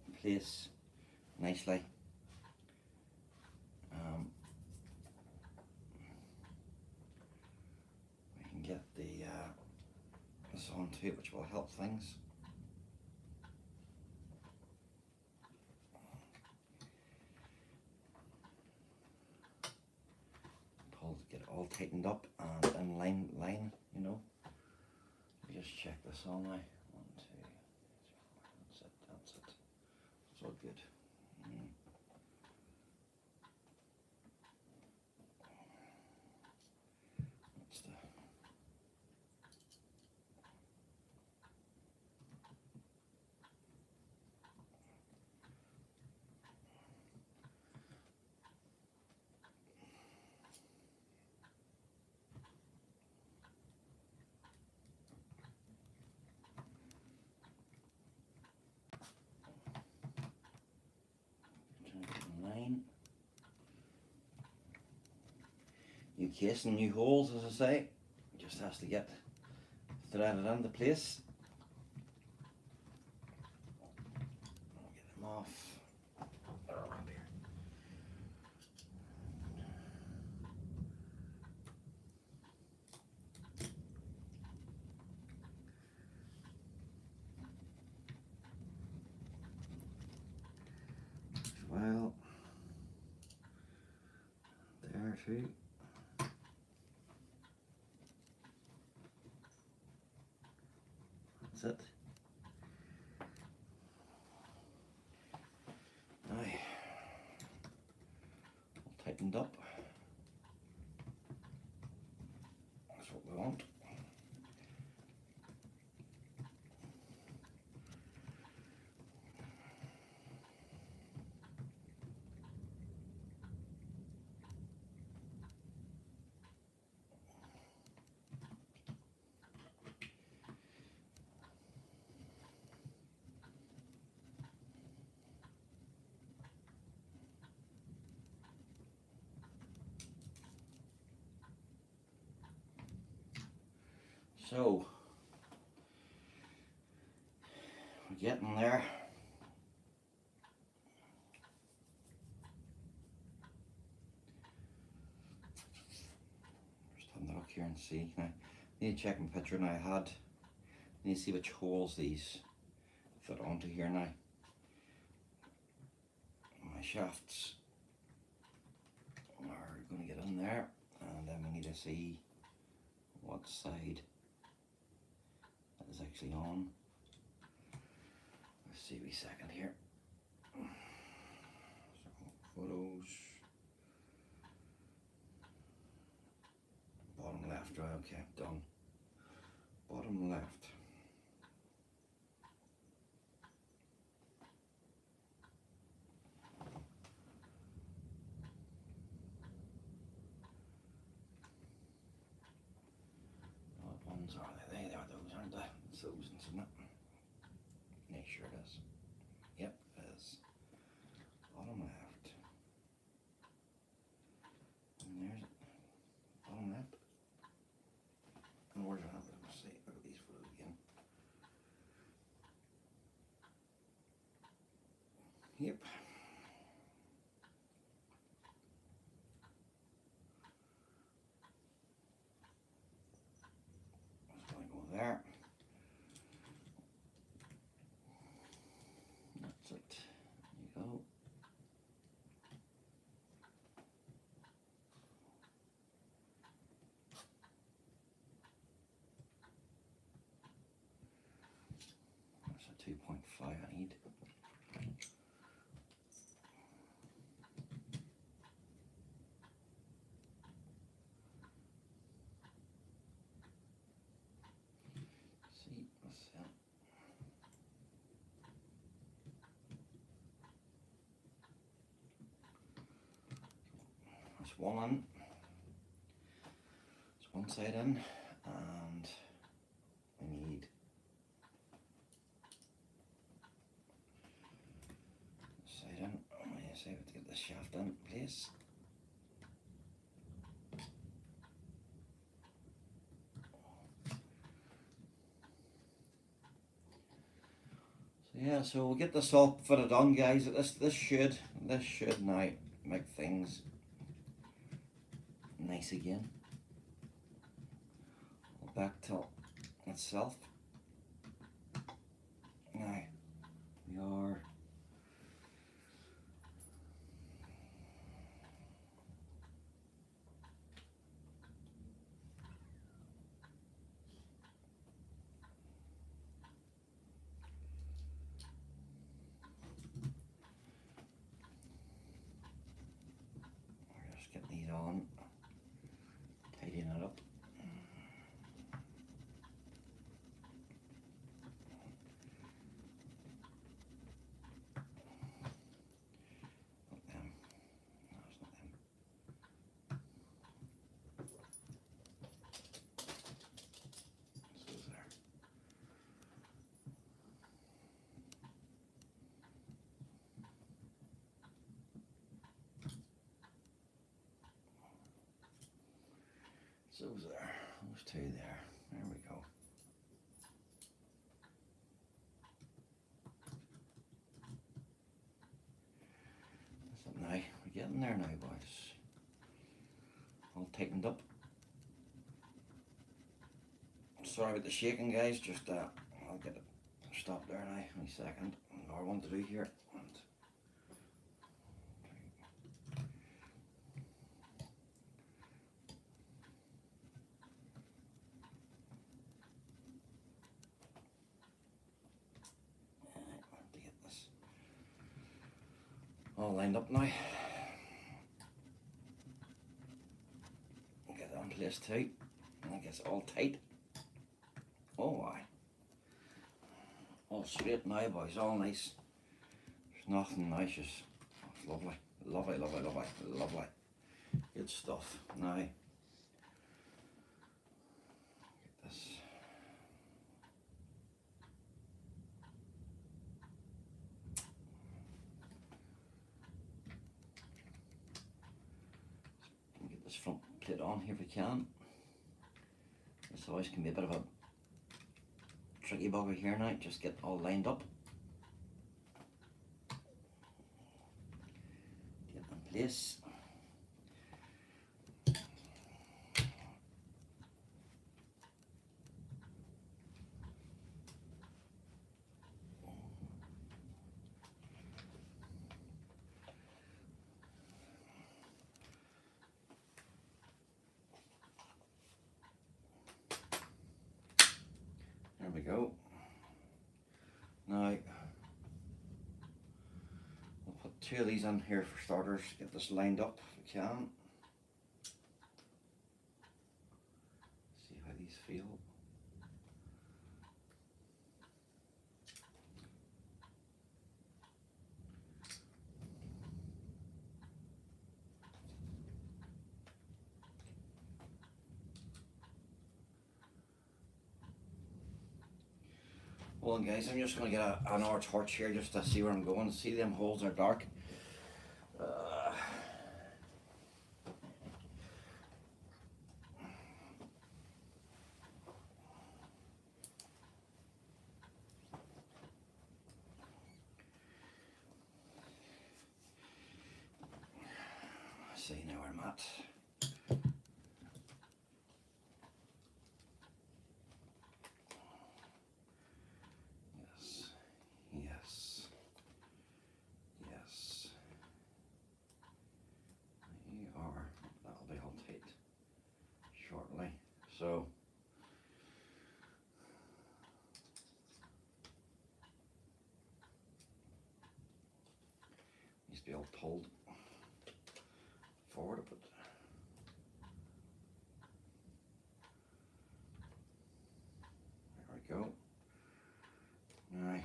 In place nicely. We can get this onto it, which will help things. Get it all tightened up and in line, you know. Let me just check this on now. 1, 2, 3, 4, that's it. It's all good. That's the line. New casing, new holes, as I say. Just has to get threaded into place. Get them off. Around here. Well, there too. That's it. Now, all tightened up. That's what we want. So, we're getting there. Just having a look here and see. Now, I need to check my picture now. I need to see which holes these fit onto here now. My shafts are going to get in there, and then we need to see what side that is actually on. Let's see a wee second here. So, photos. Bottom left, right, okay, done. Bottom left. What ones are they? They are those, aren't they? It's those, isn't it? Yeah, sure it is. Yep, it is. Bottom left. And there's it. Bottom left. And where's it? Let's see. Look at these photos again. Yep. It's going to go there. That's it. There you go. That's a 2.5 I need. See, let's see. That's one in. It's one side in, and shaft in place. So yeah, so we'll get this all fitted on, guys. This should now make things nice again. Back to itself. Now we are just getting these on, tidying it up. So there, those two there. There we go. That's it now. We're getting there now, boys. All tightened up. Sorry about the shaking, guys. Just I'll get it stopped there now. Any second. Another one to do here. To get this all lined up now. Get it in place too. And it gets all tight. Oh why. All straight now, boys. All nice. There's nothing nice. Just it's lovely. Lovely, lovely, lovely, lovely. Good stuff. Now get this. Get this front plate on here if we can. This always can be a bit of a tricky bugger here now. Just get all lined up. Get in place. There we go. Now we'll put two of these in here for starters. Get this lined up if we can. See how these feel. Hold on, guys, I'm just going to get another torch here just to see where I'm going. See, them holes are dark. See now where I'm at. Yes. You are. That'll be all tight shortly. So needs to be all pulled forward a bit. There we go. Now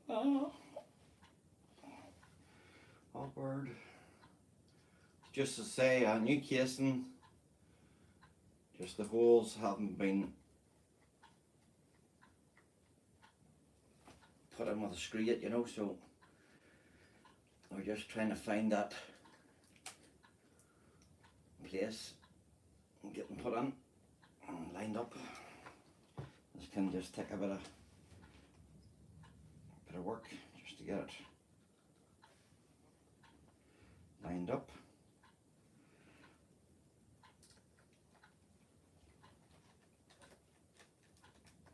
Oh. card. Just to say, a new casing, just the holes haven't been put in with a screw yet, you know, so we're just trying to find that place and get them put in and lined up. This can just take a bit of work just to get it lined up.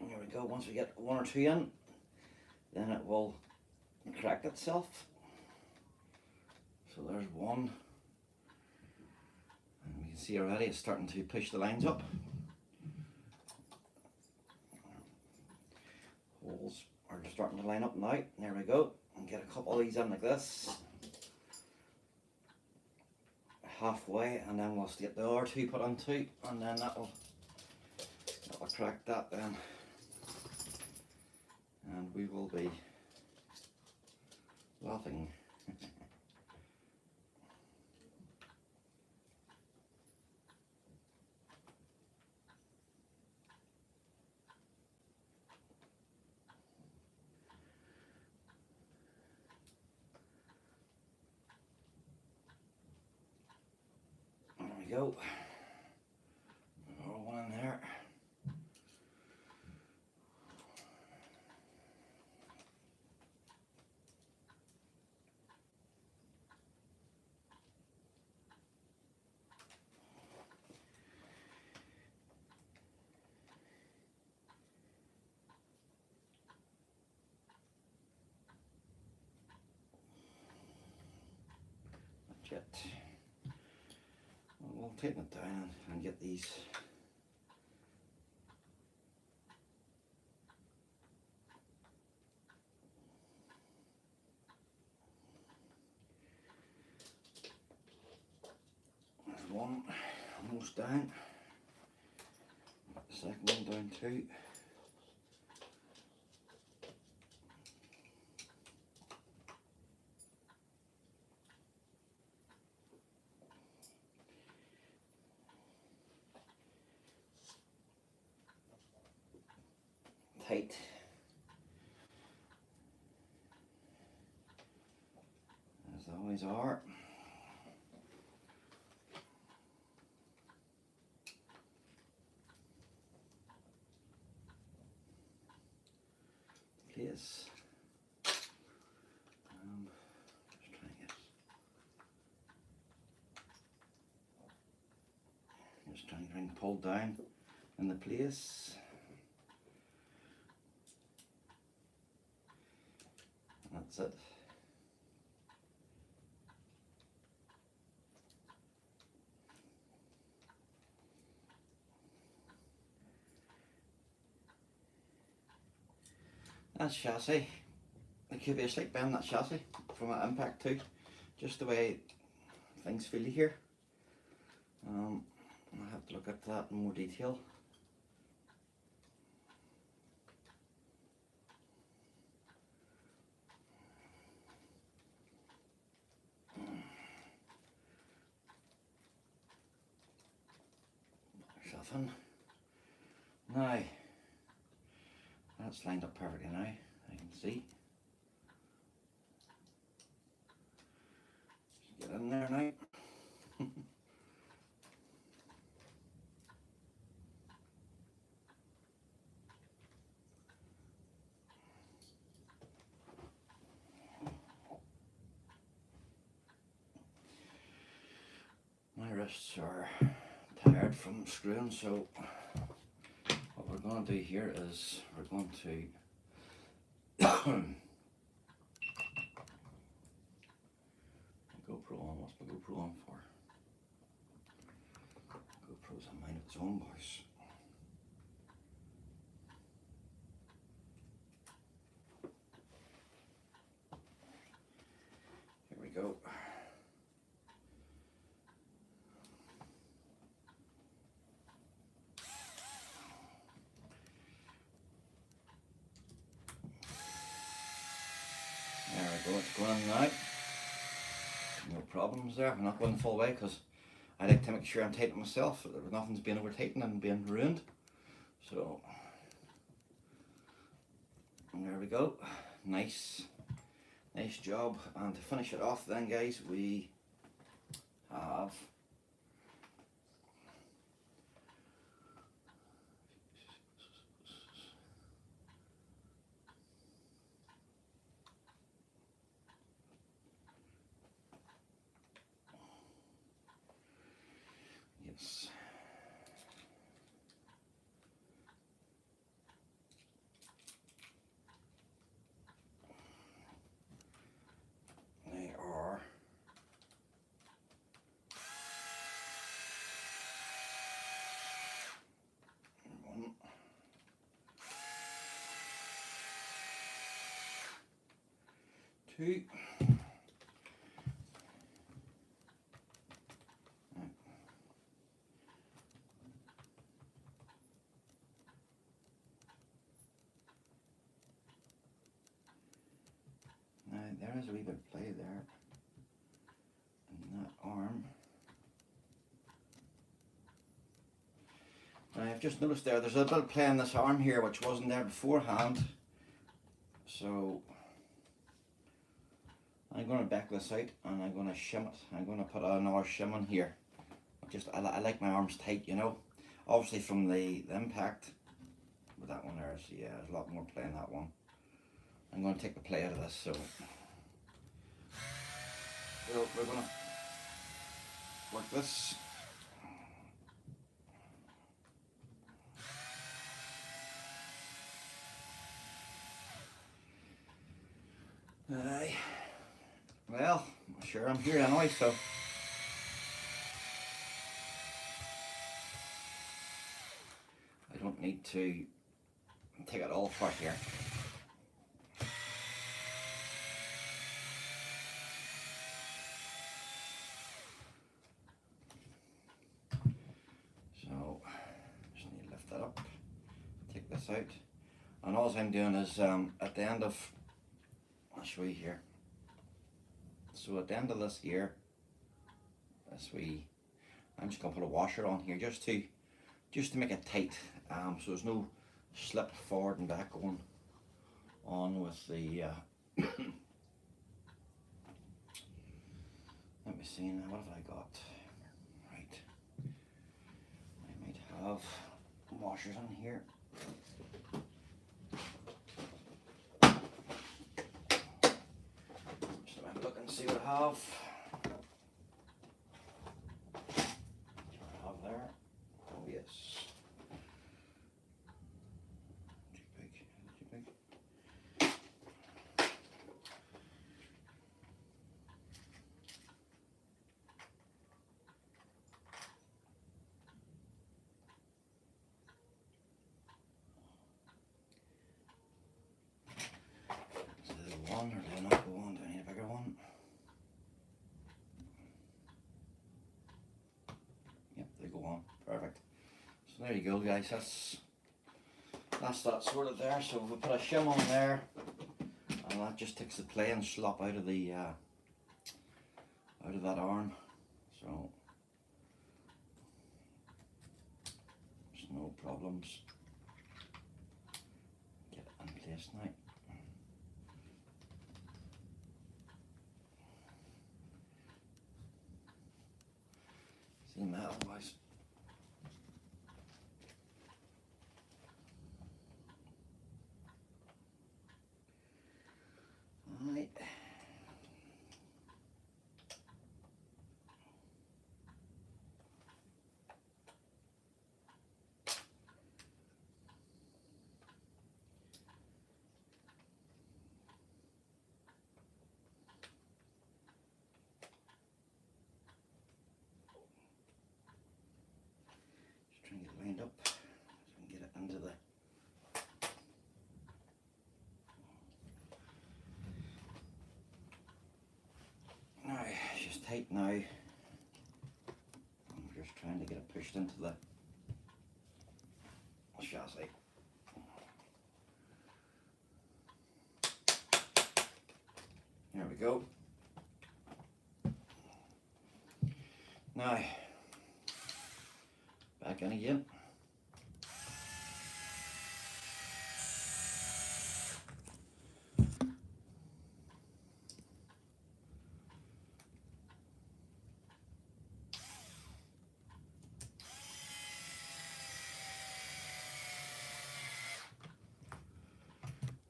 And there we go. Once we get one or two in, then it will crack itself. So there's one, and you can see already it's starting to push the lines up. Holes are just starting to line up now. There we go. And get a couple of these in like this, halfway, and then we'll get the other two put on too, and then that'll crack that then, and we will be laughing. There we go. Another one in there. That's it. We'll tighten it down and get these one almost down, the second one down too. Tight. As they always are. Place. Just trying to get everything pulled down in the place. And that's it. That's chassis. It could be a slick bend, that chassis, from an impact too. Just the way things feel here. I'll have to look at that in more detail. Something. Now, that's lined up perfectly now, I can see. Just get in there now. My wrists are tired from screwing, so what we're going to do here is we're going to GoPro on. What's my GoPro on for? GoPro's a mind of its own, boys. Here we go. There we go, it's going on now. We'll problems there. I'm not going the full way because I like to make sure I'm tight myself, that nothing's being over tightened and being ruined. So, and there we go. Nice job. And to finish it off then, guys, we have yes. They are 1, 2. Now there is a wee bit of play there in that arm. Now I've just noticed there's a bit of play in this arm here which wasn't there beforehand. So I'm going to back this out and I'm going to shim it. I'm going to put another shim on here. I like my arms tight, you know. Obviously from the impact, but that one there's a lot more play in that one. I'm going to take the play out of this, so we're going to work this. Well, sure, I'm here anyway, so I don't need to take it all apart here. So just need to lift that up, take this out, and all I'm doing is at the end of, I'll show you here. So at the end of this here, I'm just gonna put a washer on here just to make it tight, so there's no slip forward and back going on with the. Let me see now. What have I got? Right, I might have washers on here. See what I have. There. Oh yes. Too big. Too big. Is it one or do I not go on? Do I need a bigger one? Go on. Perfect. So there you go, guys. That's that sorted there. So we put a shim on there, and that just takes the play and slop out of the out of that arm. So there's no problems. Get it in place now. See that otherwise. Right. Just trying to get it lined up so I can get it into the. Now, it's just tight now. I'm just trying to get it pushed into the chassis. There we go. Now, back in again.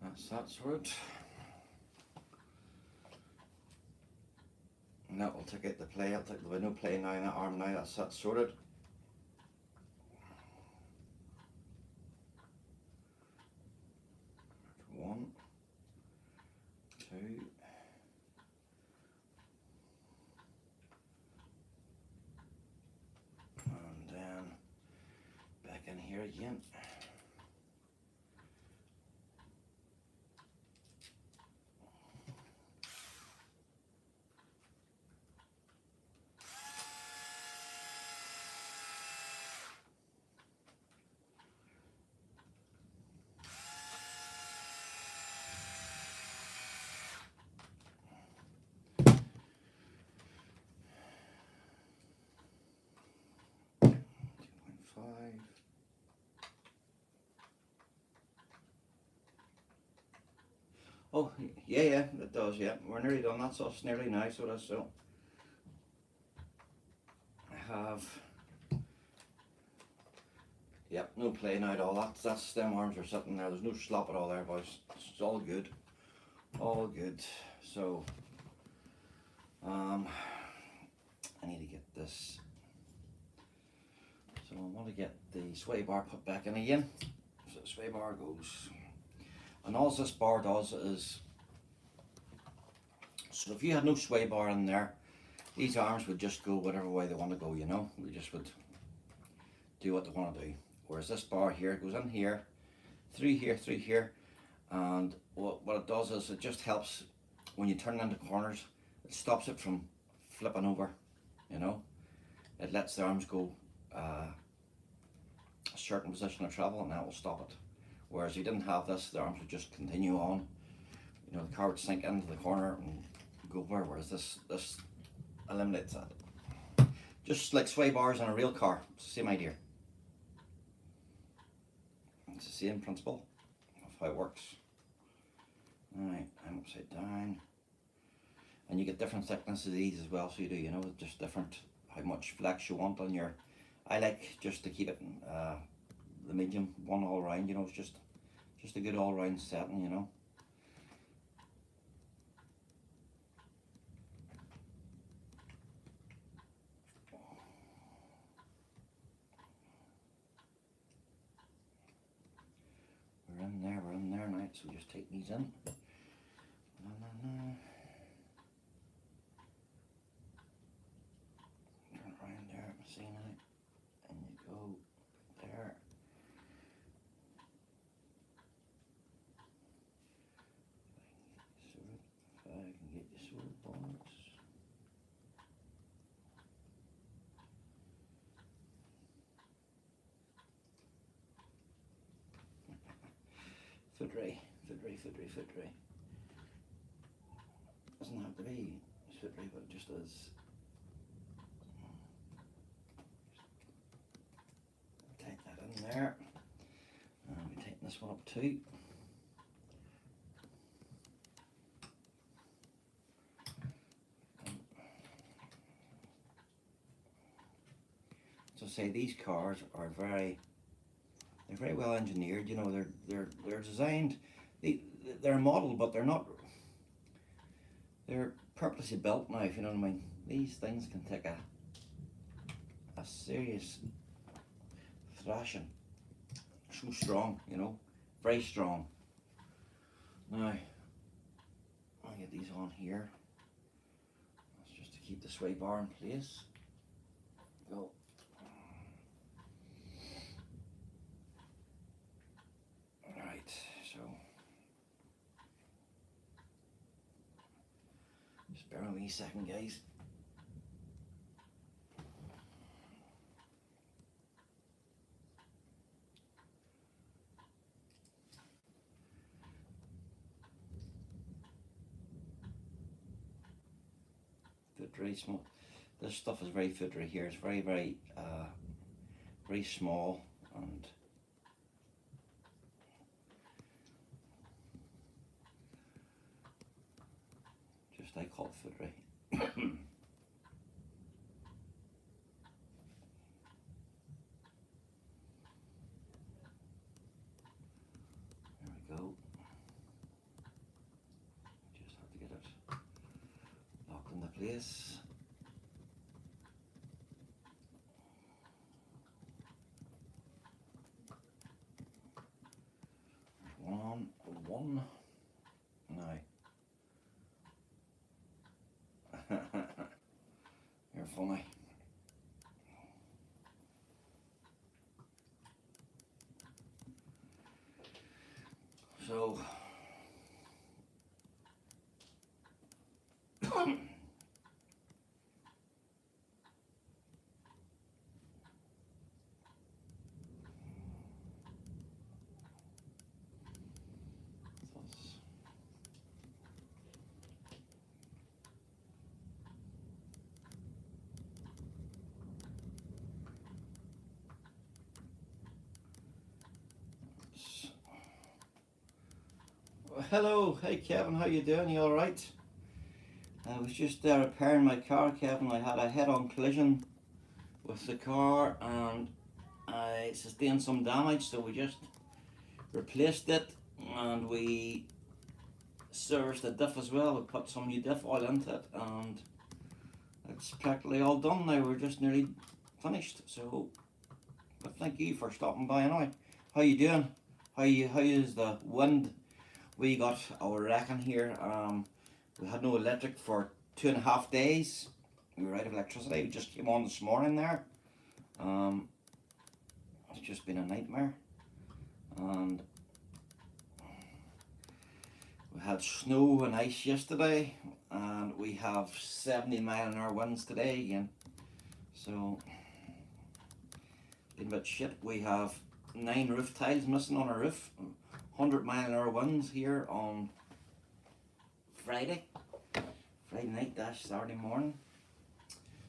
That's that sorted. And that will take out the play. I'll take the window play now in that arm now. That's that sorted. One, two, and then back in here again. Oh, yeah, it does, yeah. We're nearly done that, so it's nearly now, so that's so. I have, yep, no play now at all. That's them arms are sitting there. There's no slop at all there, boys. It's all good. All good. So, I need to get this. So I want to get the sway bar put back in again. So the sway bar goes. And all this bar does is, so if you had no sway bar in there, these arms would just go whatever way they want to go, you know. We just would do what they want to do. Whereas this bar here goes in here, through here, and what it does is it just helps when you turn into corners. It stops it from flipping over, you know. It lets the arms go a certain position of travel, and that will stop it. Whereas if you didn't have this, the arms would just continue on. You know, the car would sink into the corner and go where, whereas this eliminates that. Just like sway bars on a real car, it's the same idea. It's the same principle of how it works. Alright, I'm upside down. And you get different thicknesses of these as well, so you do, you know, just different, how much flex you want on your, I like just to keep it the medium one all round, you know, it's just a good all round setting, you know. We're in there now, so we just take these in. Turn around there, see now, and you go there. If I can get you sorted, boys. Footray. Doesn't have to be footray, but it just is. Take that in there. And we tighten this one up too. So say these cars are very well engineered, you know, they're designed, they're modeled, but they're not, they're purposely built now, if you know what I mean. These things can take a serious thrashing. So strong, you know, very strong. Now, I'll get these on here. That's just to keep the sway bar in place. Go. Alright, so just bear with me a second, guys. Very small. This stuff is very footery here. It's very, very, very small, and just I call it footery. There we go. Just have to get it locked into place. One now. You're funny. So hello, hey Kevin, how you doing? You all right? I was just repairing my car, Kevin. I had a head-on collision with the car, and I sustained some damage, so we just replaced it, and we serviced the diff as well. We put some new diff oil into it, and it's practically all done now. We're just nearly finished. So, but thank you for stopping by anyway. How you doing? How is the wind? We got our wrecking here. We had no electric for 2.5 days. We were out of electricity. We just came on this morning there. It's just been a nightmare. And we had snow and ice yesterday, and we have 70-mile-an-hour winds today again. So, been a bit shit. We have 9 roof tiles missing on our roof. 100-mile-an-hour winds here on Friday night dash Saturday morning.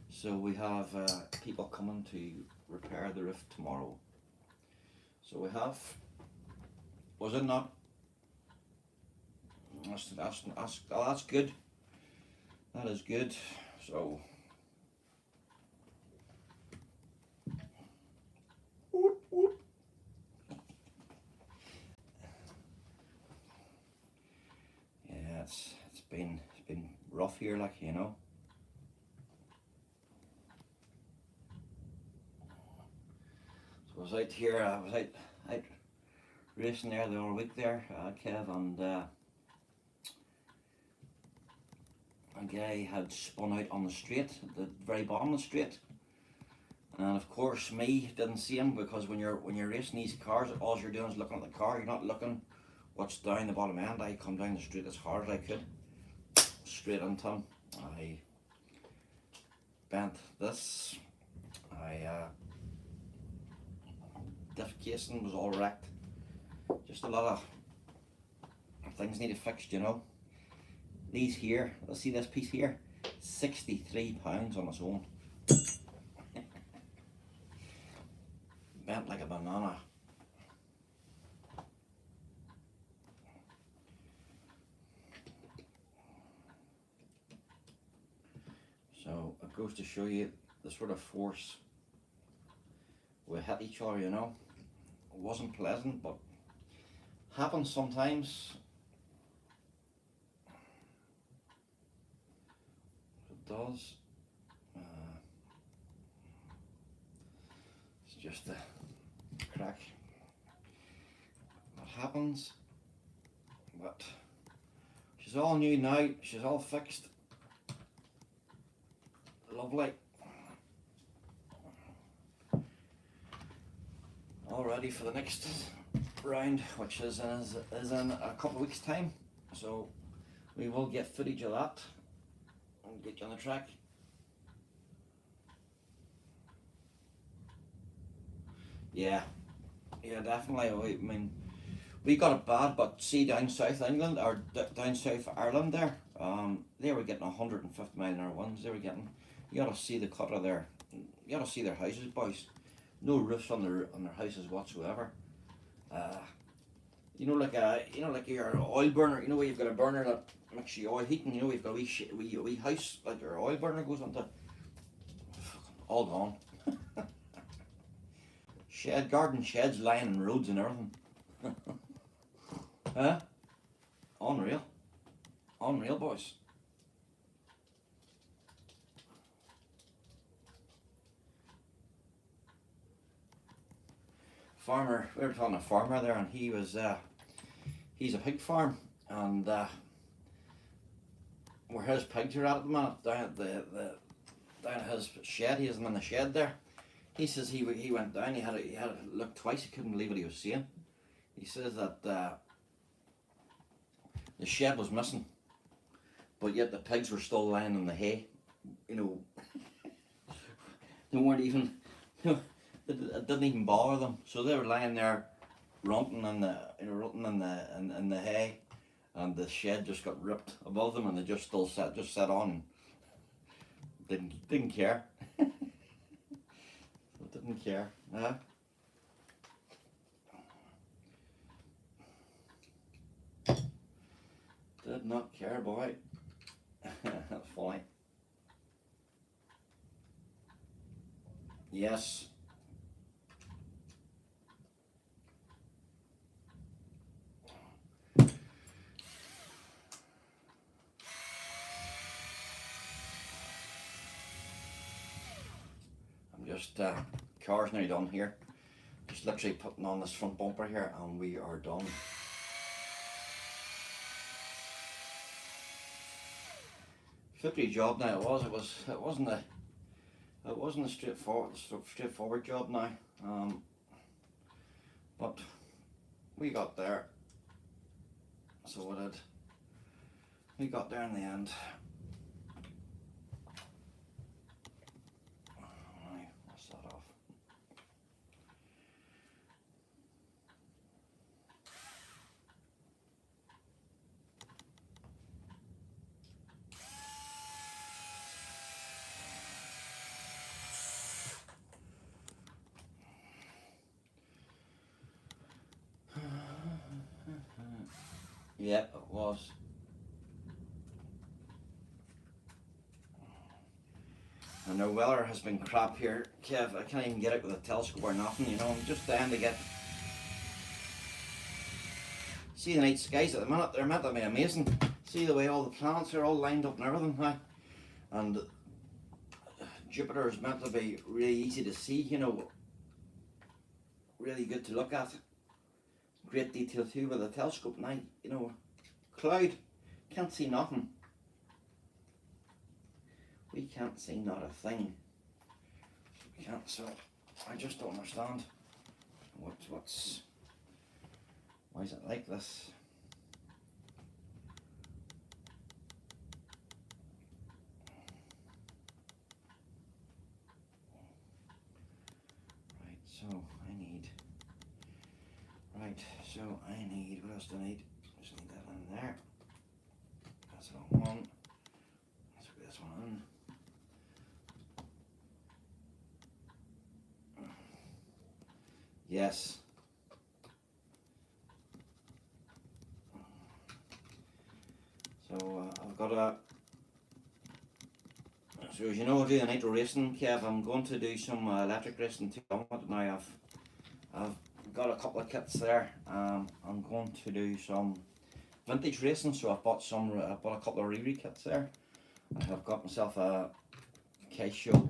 So we have people coming to repair the roof tomorrow. So we have, was it not? That's good. That is good. So yeah, it's been rough here, like, you know. So I was out here. I was out racing there the other week there, Kev, and a guy had spun out on the straight, at the very bottom of the straight, and of course me didn't see him, because when you're racing these cars, all you're doing is looking at the car. You're not looking what's down the bottom end. I come down the straight as hard as I could, straight into him. I bent this. Diff casing was all wrecked. Just a lot of things needed fixed, you know. These here, let's see this piece here, 63 pounds on its own. Bent like a banana. So it goes to show you the sort of force we hit each other, you know. It wasn't pleasant, but happens sometimes. It does. It's just a crack. It happens. But she's all new now. She's all fixed. Lovely. All ready for the next round, which is in a couple of weeks' time. So we will get footage of that and get you on the track. Yeah, definitely. I mean, we got it bad, but see down South England, or down South Ireland there, they were getting 150-mile-an-hour winds. They were getting, You ought to see the cut of their, you ought to see their houses, boys. No roofs on their houses whatsoever. You know, like your oil burner. You know where you've got a burner that makes you oil heating. You know, you've got a wee house like your oil burner goes onto. All gone. Garden sheds lying in roads and everything. Huh? Unreal. Unreal, boys. Farmer, we were talking to a farmer there, and he's a pig farm, and where his pigs are at the minute, down at down at his shed, he has them in the shed there. He says he went down, he had to look twice, he couldn't believe what he was seeing. He says that the shed was missing, but yet the pigs were still lying in the hay. You know, they weren't even, it didn't even bother them. So they were lying there, rotting in the hay, and the shed just got ripped above them, and they just sat on, didn't care. Didn't care. Did not care, boy. That's funny. Yes. I'm just, car's nearly done here. Just literally putting on this front bumper here and we are done. Flippy job now it wasn't a straightforward job now. But we got there. So we got there in the end. What's that off? Yeah, it was. And the weather has been crap here, Kev. I can't even get it with a telescope or nothing, you know. I'm just dying to get. See the night skies at the minute, they're meant to be amazing. See the way all the planets are all lined up and everything, huh? And Jupiter is meant to be really easy to see, you know. Really good to look at. Great detail too with a telescope now, you know. Cloud, can't see nothing. We can't see not a thing. We can't, so I just don't understand why is it like this? What else do I need? Just need that in there. That's the wrong one. Let's put this one in. Yes. So I've got a. So as you know, I do the nitro racing, Kev. I'm going to do some electric racing too. Now I've got a couple of kits there. I'm going to do some vintage racing, so I've bought a couple of Riri kits there. I have got myself a Kyosho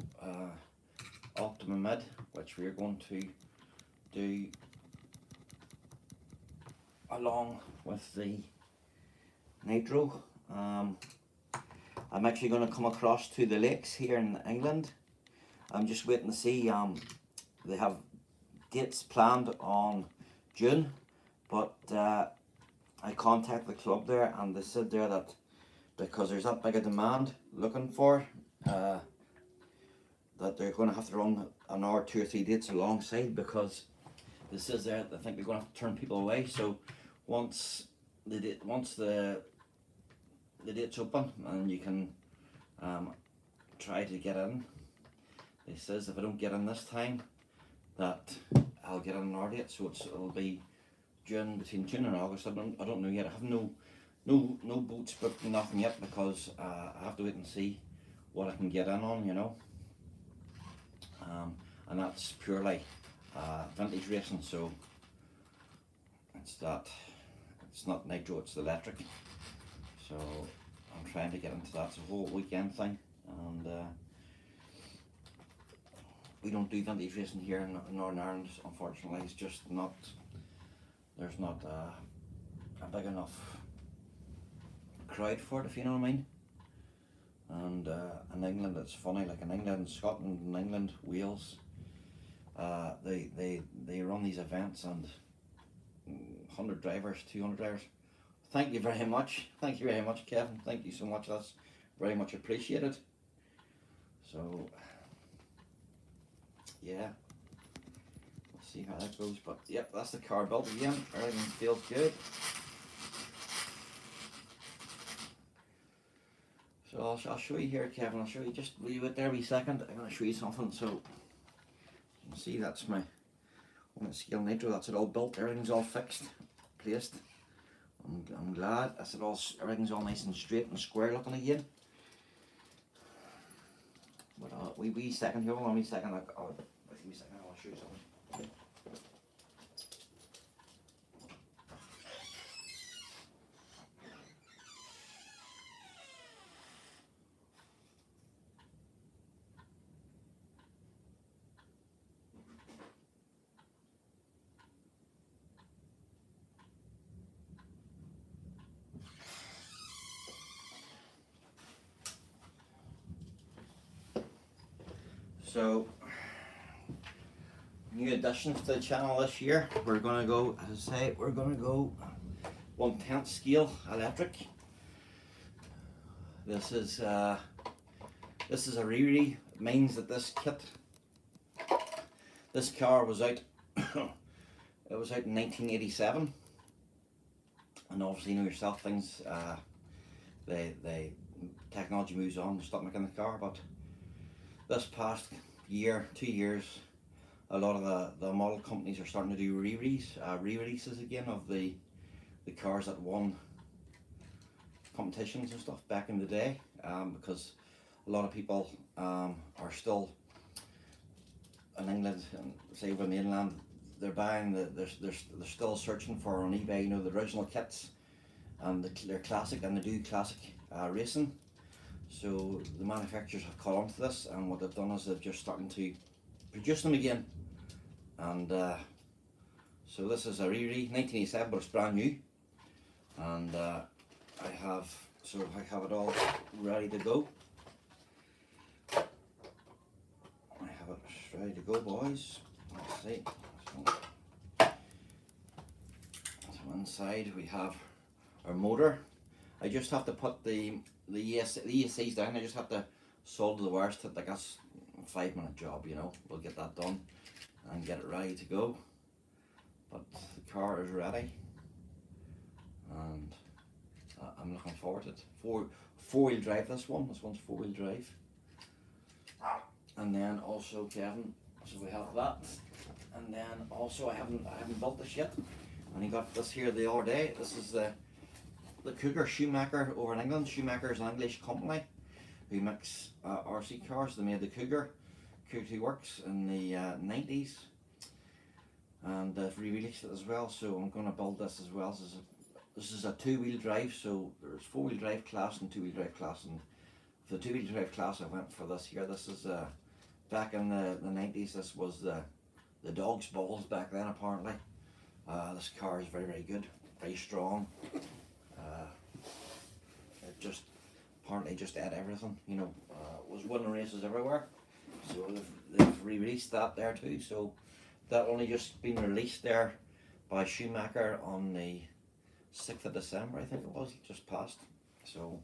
Optima Mid, which we're going to do along with the nitro. I'm actually going to come across to the lakes here in England. I'm just waiting to see, they have dates planned on June, but I contacted the club there and they said there that because there's that big a demand looking for, that they're going to have to run an hour, 2 or 3 dates alongside, because this is there, I think they're going to have to turn people away. So once the date's open and you can try to get in. He says if I don't get in this time, that I'll get in another date. So it'll be between June and August. I don't know yet. I have no boats booked, nothing yet, because I have to wait and see what I can get in on, you know. And that's purely vintage racing, so it's not nitro, it's electric. So I'm trying to get into that. It's a whole weekend thing, and we don't do vintage racing here in Northern Ireland, unfortunately. It's just not, there's not a big enough crowd for it, if you know what I mean. And in England, it's funny, like in England, Scotland, and England, Wales, they run these events, and 100 drivers, 200 drivers. Thank you very much. Thank you very much, Kevin. Thank you so much. That's very much appreciated. So, yeah, we'll see how that goes. But yep, that's the car built again. Everything feels good. So I'll show you here, Kevin. I'll show you, just leave it there a wee second. I'm going to show you something. So you can see that's my scale nitro. That's it all built. Everything's all fixed, placed. I'm glad. That's it all. Everything's all nice and straight and square looking again. But wee second here. Hold on a wee second. I'll show you something. So, new additions to the channel this year. We're gonna go, as I say, we're gonna go 1/10 scale electric. This is a Riri. It means that this kit, this car was out. It was out in 1987, and obviously you know yourself, things technology moves on. They stop making the car, but this past year, 2 years, a lot of the model companies are starting to do re-releases again of the cars that won competitions and stuff back in the day, because a lot of people are still in England and say over the mainland, they're buying they're still searching for on eBay, you know, the original kits, and they're classic, and they do classic racing. So the manufacturers have caught on to this, and what they've done is they're just starting to produce them again. And so this is a Riri 1987, but it's brand new. And I have it all ready to go. I have it ready to go, boys. Let's see. So inside we have our motor. I just have to put the ESCs down. I just have to solder the wires to it. Like, that's a 5-minute job, you know. We'll get that done and get it ready to go. But the car is ready, and I'm looking forward to it. Four-wheel drive, this one. This one's 4-wheel drive. And then also, Kevin, so we have that. And then also I haven't built this yet. And he got this here the other day. This is the Cougar Schumacher over in England. Schumacher is an English company who makes RC cars. They made the Cougar 2 Works in the 90s, and they've re-released it as well. So I'm going to build this as well. This is a 2-wheel drive. So there's 4-wheel drive class and 2-wheel drive class. And for the 2-wheel drive class, I went for this here. This is back in the 90s. This was the dog's balls back then, apparently. This car is very, very good, very strong. It just apparently just ate everything, you know. Was winning races everywhere. So they've re-released that there too. So that only just been released there by Schumacher on the 6th of December, I think it was, just passed. So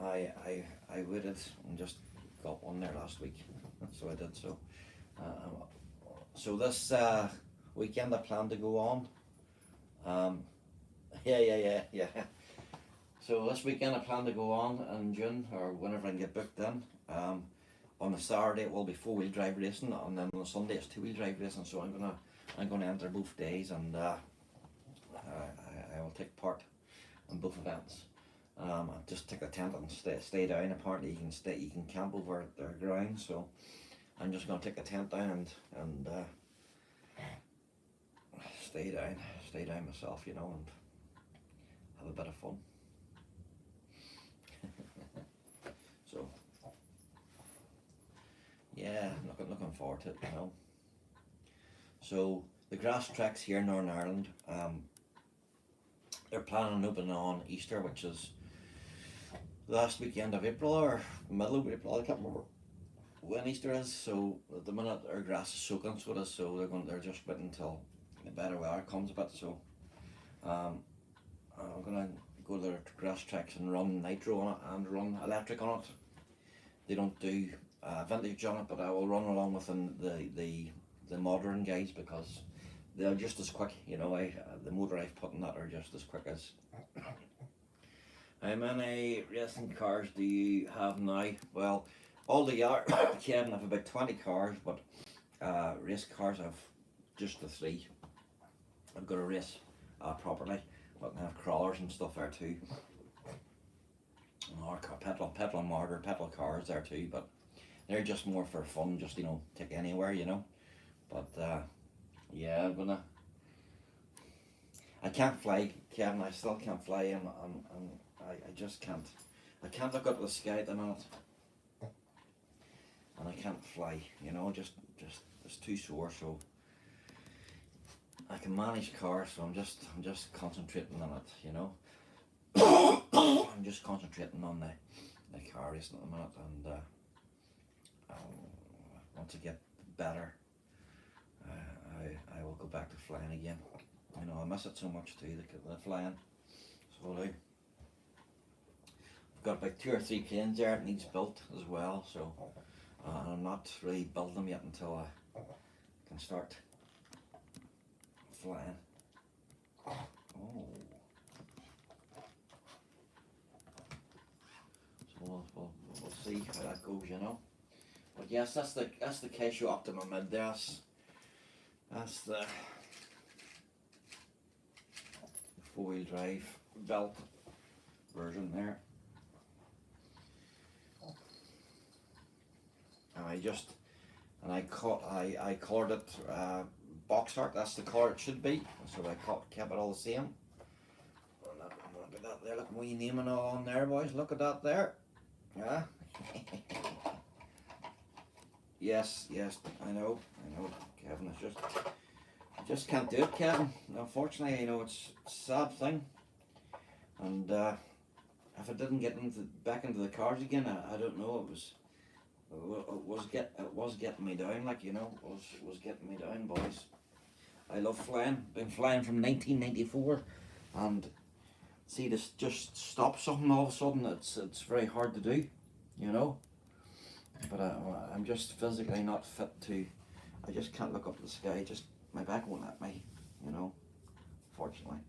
I waited and just got one there last week. So I did. So this weekend I plan to go on. Yeah. So this weekend I plan to go on in June or whenever I can get booked in. On the Saturday it will be 4-wheel drive racing, and then on the Sunday it's 2-wheel drive racing. So I'm gonna enter both days, and I will take part in both events. I just take a tent and stay down. Apparently you can camp over at their ground, so I'm just gonna take the tent down and stay down myself, you know, and have a bit of fun. So yeah, looking forward to it, you know. So the grass tracks here in Northern Ireland, they're planning on opening on Easter, which is last weekend of April or middle of April. I can't remember when Easter is. So at the minute our grass is soaking, so it is. So they're just waiting until the better weather comes a bit. So I'm gonna go to the grass tracks and run nitro on it and run electric on it. They don't do vintage on it, but I will run along with the modern guys because they're just as quick. You know, the motor I've put in that are just as quick as. How many racing cars do you have now? Well, all together, Kevin, have about 20 cars, but race cars I've just the 3. I've got to race properly, but I have crawlers and stuff there too. Or petrol and mortar, petrol cars there too, but they're just more for fun, just, you know, take anywhere, you know. But yeah, I can't fly, Kevin. I still can't fly, and I just can't. I can't look up at the sky at the minute, and I can't fly. You know, just it's too sore. So I can manage cars, so I'm just concentrating on it. You know, I'm just concentrating on the car racing at the minute, and once I get better, I will go back to flying again. You know, I miss it so much too, the flying. So I do. I've got about 2 or 3 planes there that needs built as well, so I'm not really building them yet until I can start flying. Oh. So we'll see how that goes, you know. But yes, that's the Kyosho Optima Mid. That's the 4-wheel drive belt version there. And I colored it box art. That's the colour it should be. So I kept it all the same. Look at that there. Look at my name and all on there, boys. Look at that there. Yeah. Yes, I know, Kevin. I just can't do it, Kevin. Unfortunately, you know, it's a sad thing. And if I didn't get back into the cars again, I don't know. It was getting me down, like, you know, it was getting me down, boys. I love flying. Been flying from 1994, and see, this just stop something all of a sudden. It's very hard to do, you know. But I'm just physically not fit to. I just can't look up at the sky. Just my back won't let me, you know. Fortunately,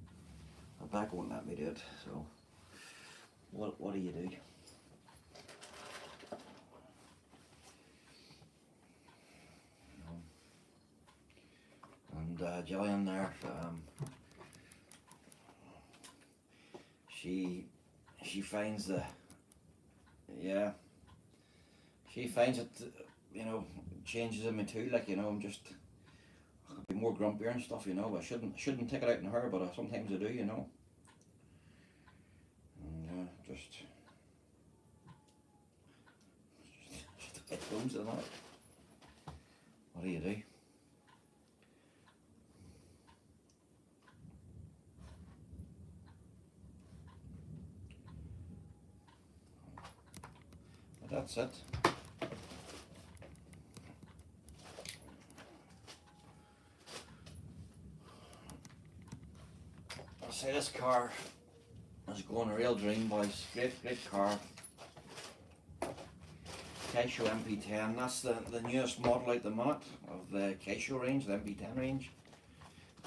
my back won't let me do it. So what do you do? And Jillian there, she finds she finds it, you know, changes in me too. Like, you know, I'm just be more grumpier and stuff, you know. I shouldn't take it out on her, but sometimes I do, you know. And just it goes in that. What do you do? But that's it. See, this car is going a real dream, boys. Great car. Kyosho MP10. That's the newest model at the minute of the Kyosho range, the MP10 range.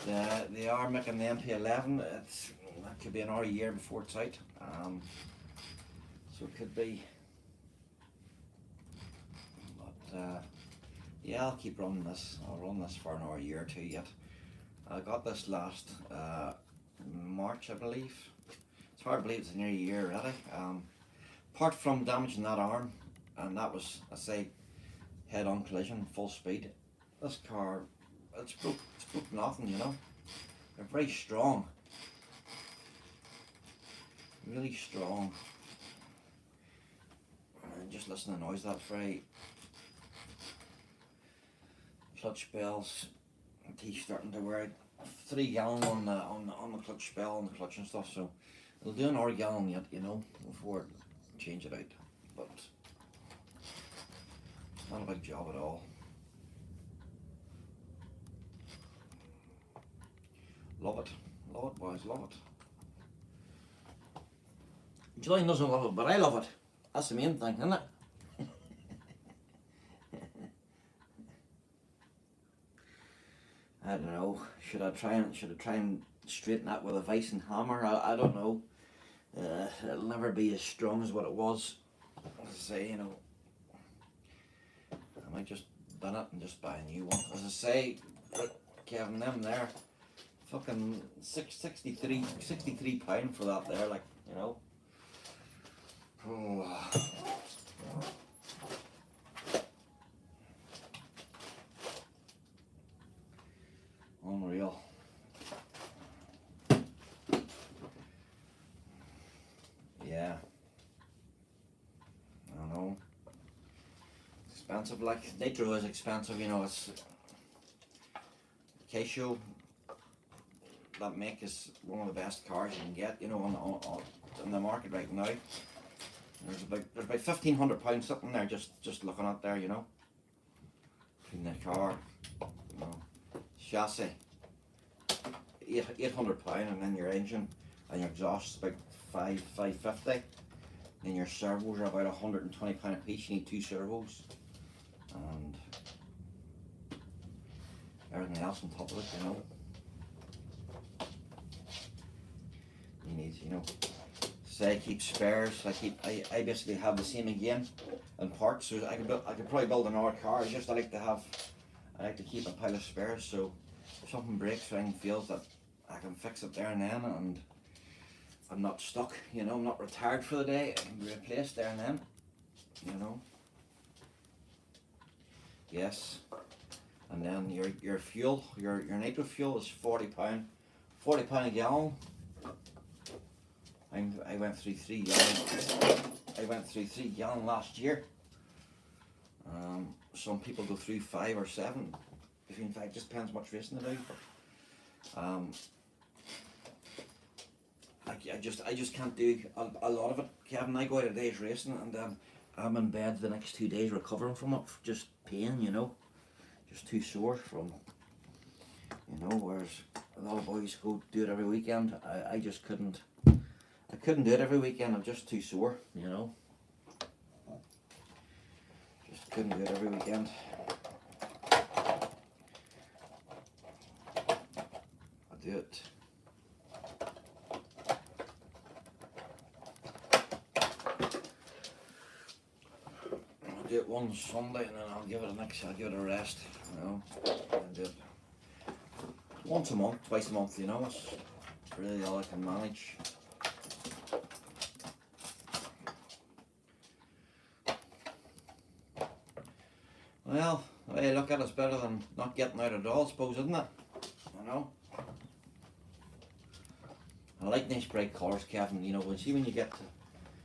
They are making the MP11. that could be another year before it's out. So it could be. But yeah, I'll keep running this. I'll run this for another year or two yet. I got this last March, I believe. It's hard to believe it's nearly a year already. Apart from damaging that arm, and that was, I say, head-on collision, full speed. This car, it's broke nothing, you know. They're very strong. Really strong. And just listen to the noise, that's very clutch bells. He's starting to wear 3 gallon on the clutch bell and the clutch and stuff, so it'll do an hour gallon yet, you know, before it change it out. But it's not a big job at all. Love it, boys, love it. Julian doesn't love it, but I love it. That's the main thing, isn't it? I don't know. Should I try and straighten that with a vice and hammer? I don't know. It'll never be as strong as what it was. As I say, you know, I might just bin it and just buy a new one. As I say, Kevin, them there, fucking 63 £63 for that there, like, you know. Oh. Unreal. Yeah. I know. Expensive, like nitro is expensive, you know. It's Kyosho. That make is one of the best cars you can get, you know, on the market right now. There's about £1,500 sitting there just looking at there, you know. In the car, you know. Chassis, £800, and then your engine and your exhaust about £550, and your servos are about £120 a piece. You need 2 servos, and everything else on top of it, you know. You need, you know, say keep spares. I basically have the same again in parts, so I could probably build another car. It's just I like to keep a pile of spares, so if something breaks or anything fails, that I can fix it there and then, and I'm not stuck, you know. I'm not retired for the day. I can be replaced there and then, you know. Yes. And then your fuel, your nitro fuel is £40 a gallon. I went through 3 gallon. I went through 3 gallon last year. Some people go through 5 or 7. Between 5, just depends much racing they do. But I just can't do a lot of it, Kevin. I go out a day's racing and I'm in bed the next 2 days recovering from it, just pain, you know, just too sore from, you know. Whereas a lot of boys go do it every weekend. I just couldn't. I couldn't do it every weekend. I'm just too sore, you know. Just couldn't do it every weekend. I do it. I'll do it one Sunday and then I'll give it a rest, you know. And do it once a month, twice a month, you know. It's really all I can manage. Well, the way you look at it's better than not getting out at all, I suppose, isn't it? You know? I like nice bright colours, Kevin, you know. When you get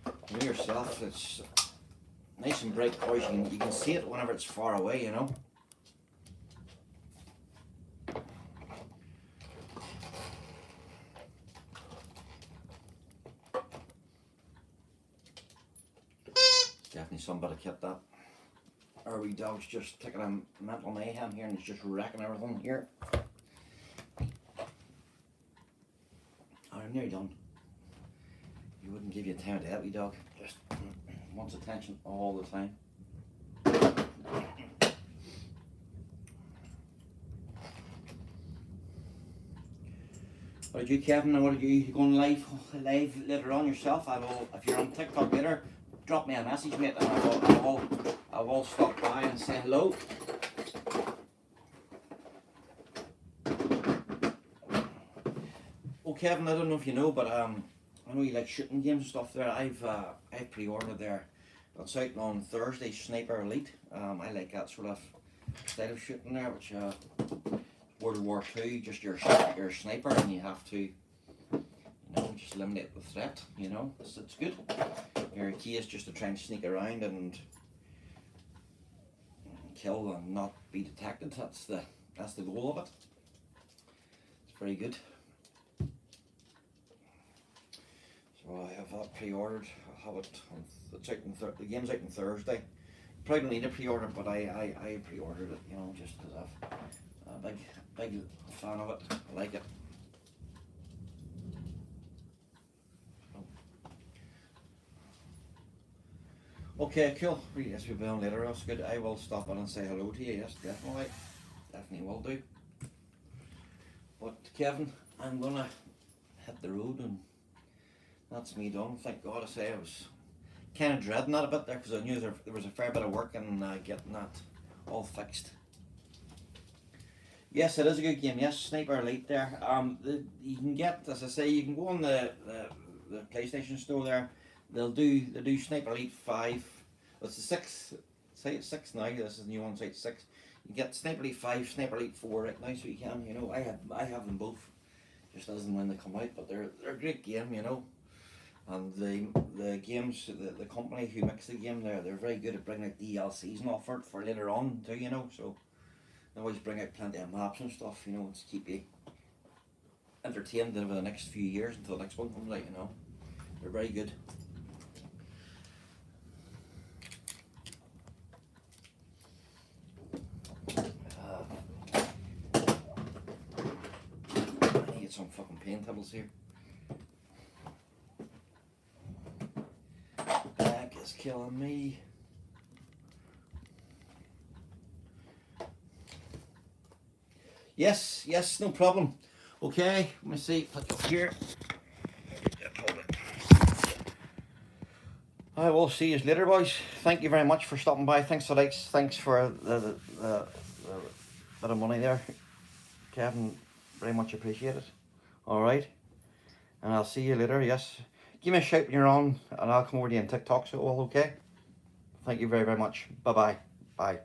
to know yourself, it's nice and bright colours. You can see it whenever it's far away, you know. Definitely some bit of kit, that. Our wee dog's just taking a mental mayhem here and he's just wrecking everything here. Oh, I'm nearly done. He wouldn't give you time to that wee dog. Just wants attention all the time. What did you, Kevin? What did you going live later on yourself? I will, if you're on TikTok later, drop me a message, mate, and I will stop by and say hello. Oh, Kevin, I don't know if you know, but I know you like shooting games and stuff. There, I've pre-ordered there. It's out on Thursday. Sniper Elite. I like that sort of style of shooting there, which World War II. Just you're a sniper, and you have to, you know, just eliminate the threat. You know, it's good. Your key is just to try and sneak around and kill and not be detected. That's the goal of it. It's very good. So I have that pre-ordered. I'll have it. It's out the game's out on Thursday. Probably don't need a pre-order, but I pre-ordered it. You know, just because I'm a big fan of it. I like it. Okay, cool. Yes, we'll be on later. That's good. I will stop in and say hello to you. Yes, definitely will do. But Kevin, I'm gonna hit the road, and that's me done. Thank God. I say I was kind of dreading that a bit there because I knew there was a fair bit of work in getting that all fixed. Yes, it is a good game. Yes, Sniper Elite there. You can get, as I say, you can go on the PlayStation Store there. They do Sniper Elite 5. It's the 6. Say it's 6 now. This is the new one. Say it's 6. You get Sniper Elite 5, Sniper Elite 4 right now, so you can. You know, I have them both, just as and when they come out. But they're a great game. You know. And the games, the company who makes the game, they're very good at bringing out DLCs and offer it for later on too, you know. So they always bring out plenty of maps and stuff, you know, to keep you entertained over the next few years until the next one comes out, you know. They're very good. I need some fucking paint tables here. Is killing me. Yes, no problem. Okay, let me see. Put it up here. I will see you later, boys. Thank you very much for stopping by. Thanks for likes. Thanks for the bit of money there, Kevin. Very much appreciated. All right, and I'll see you later. Yes. Give me a shout when you're on, and I'll come over to you on TikTok, so all okay? Thank you very, very much. Bye-bye. Bye.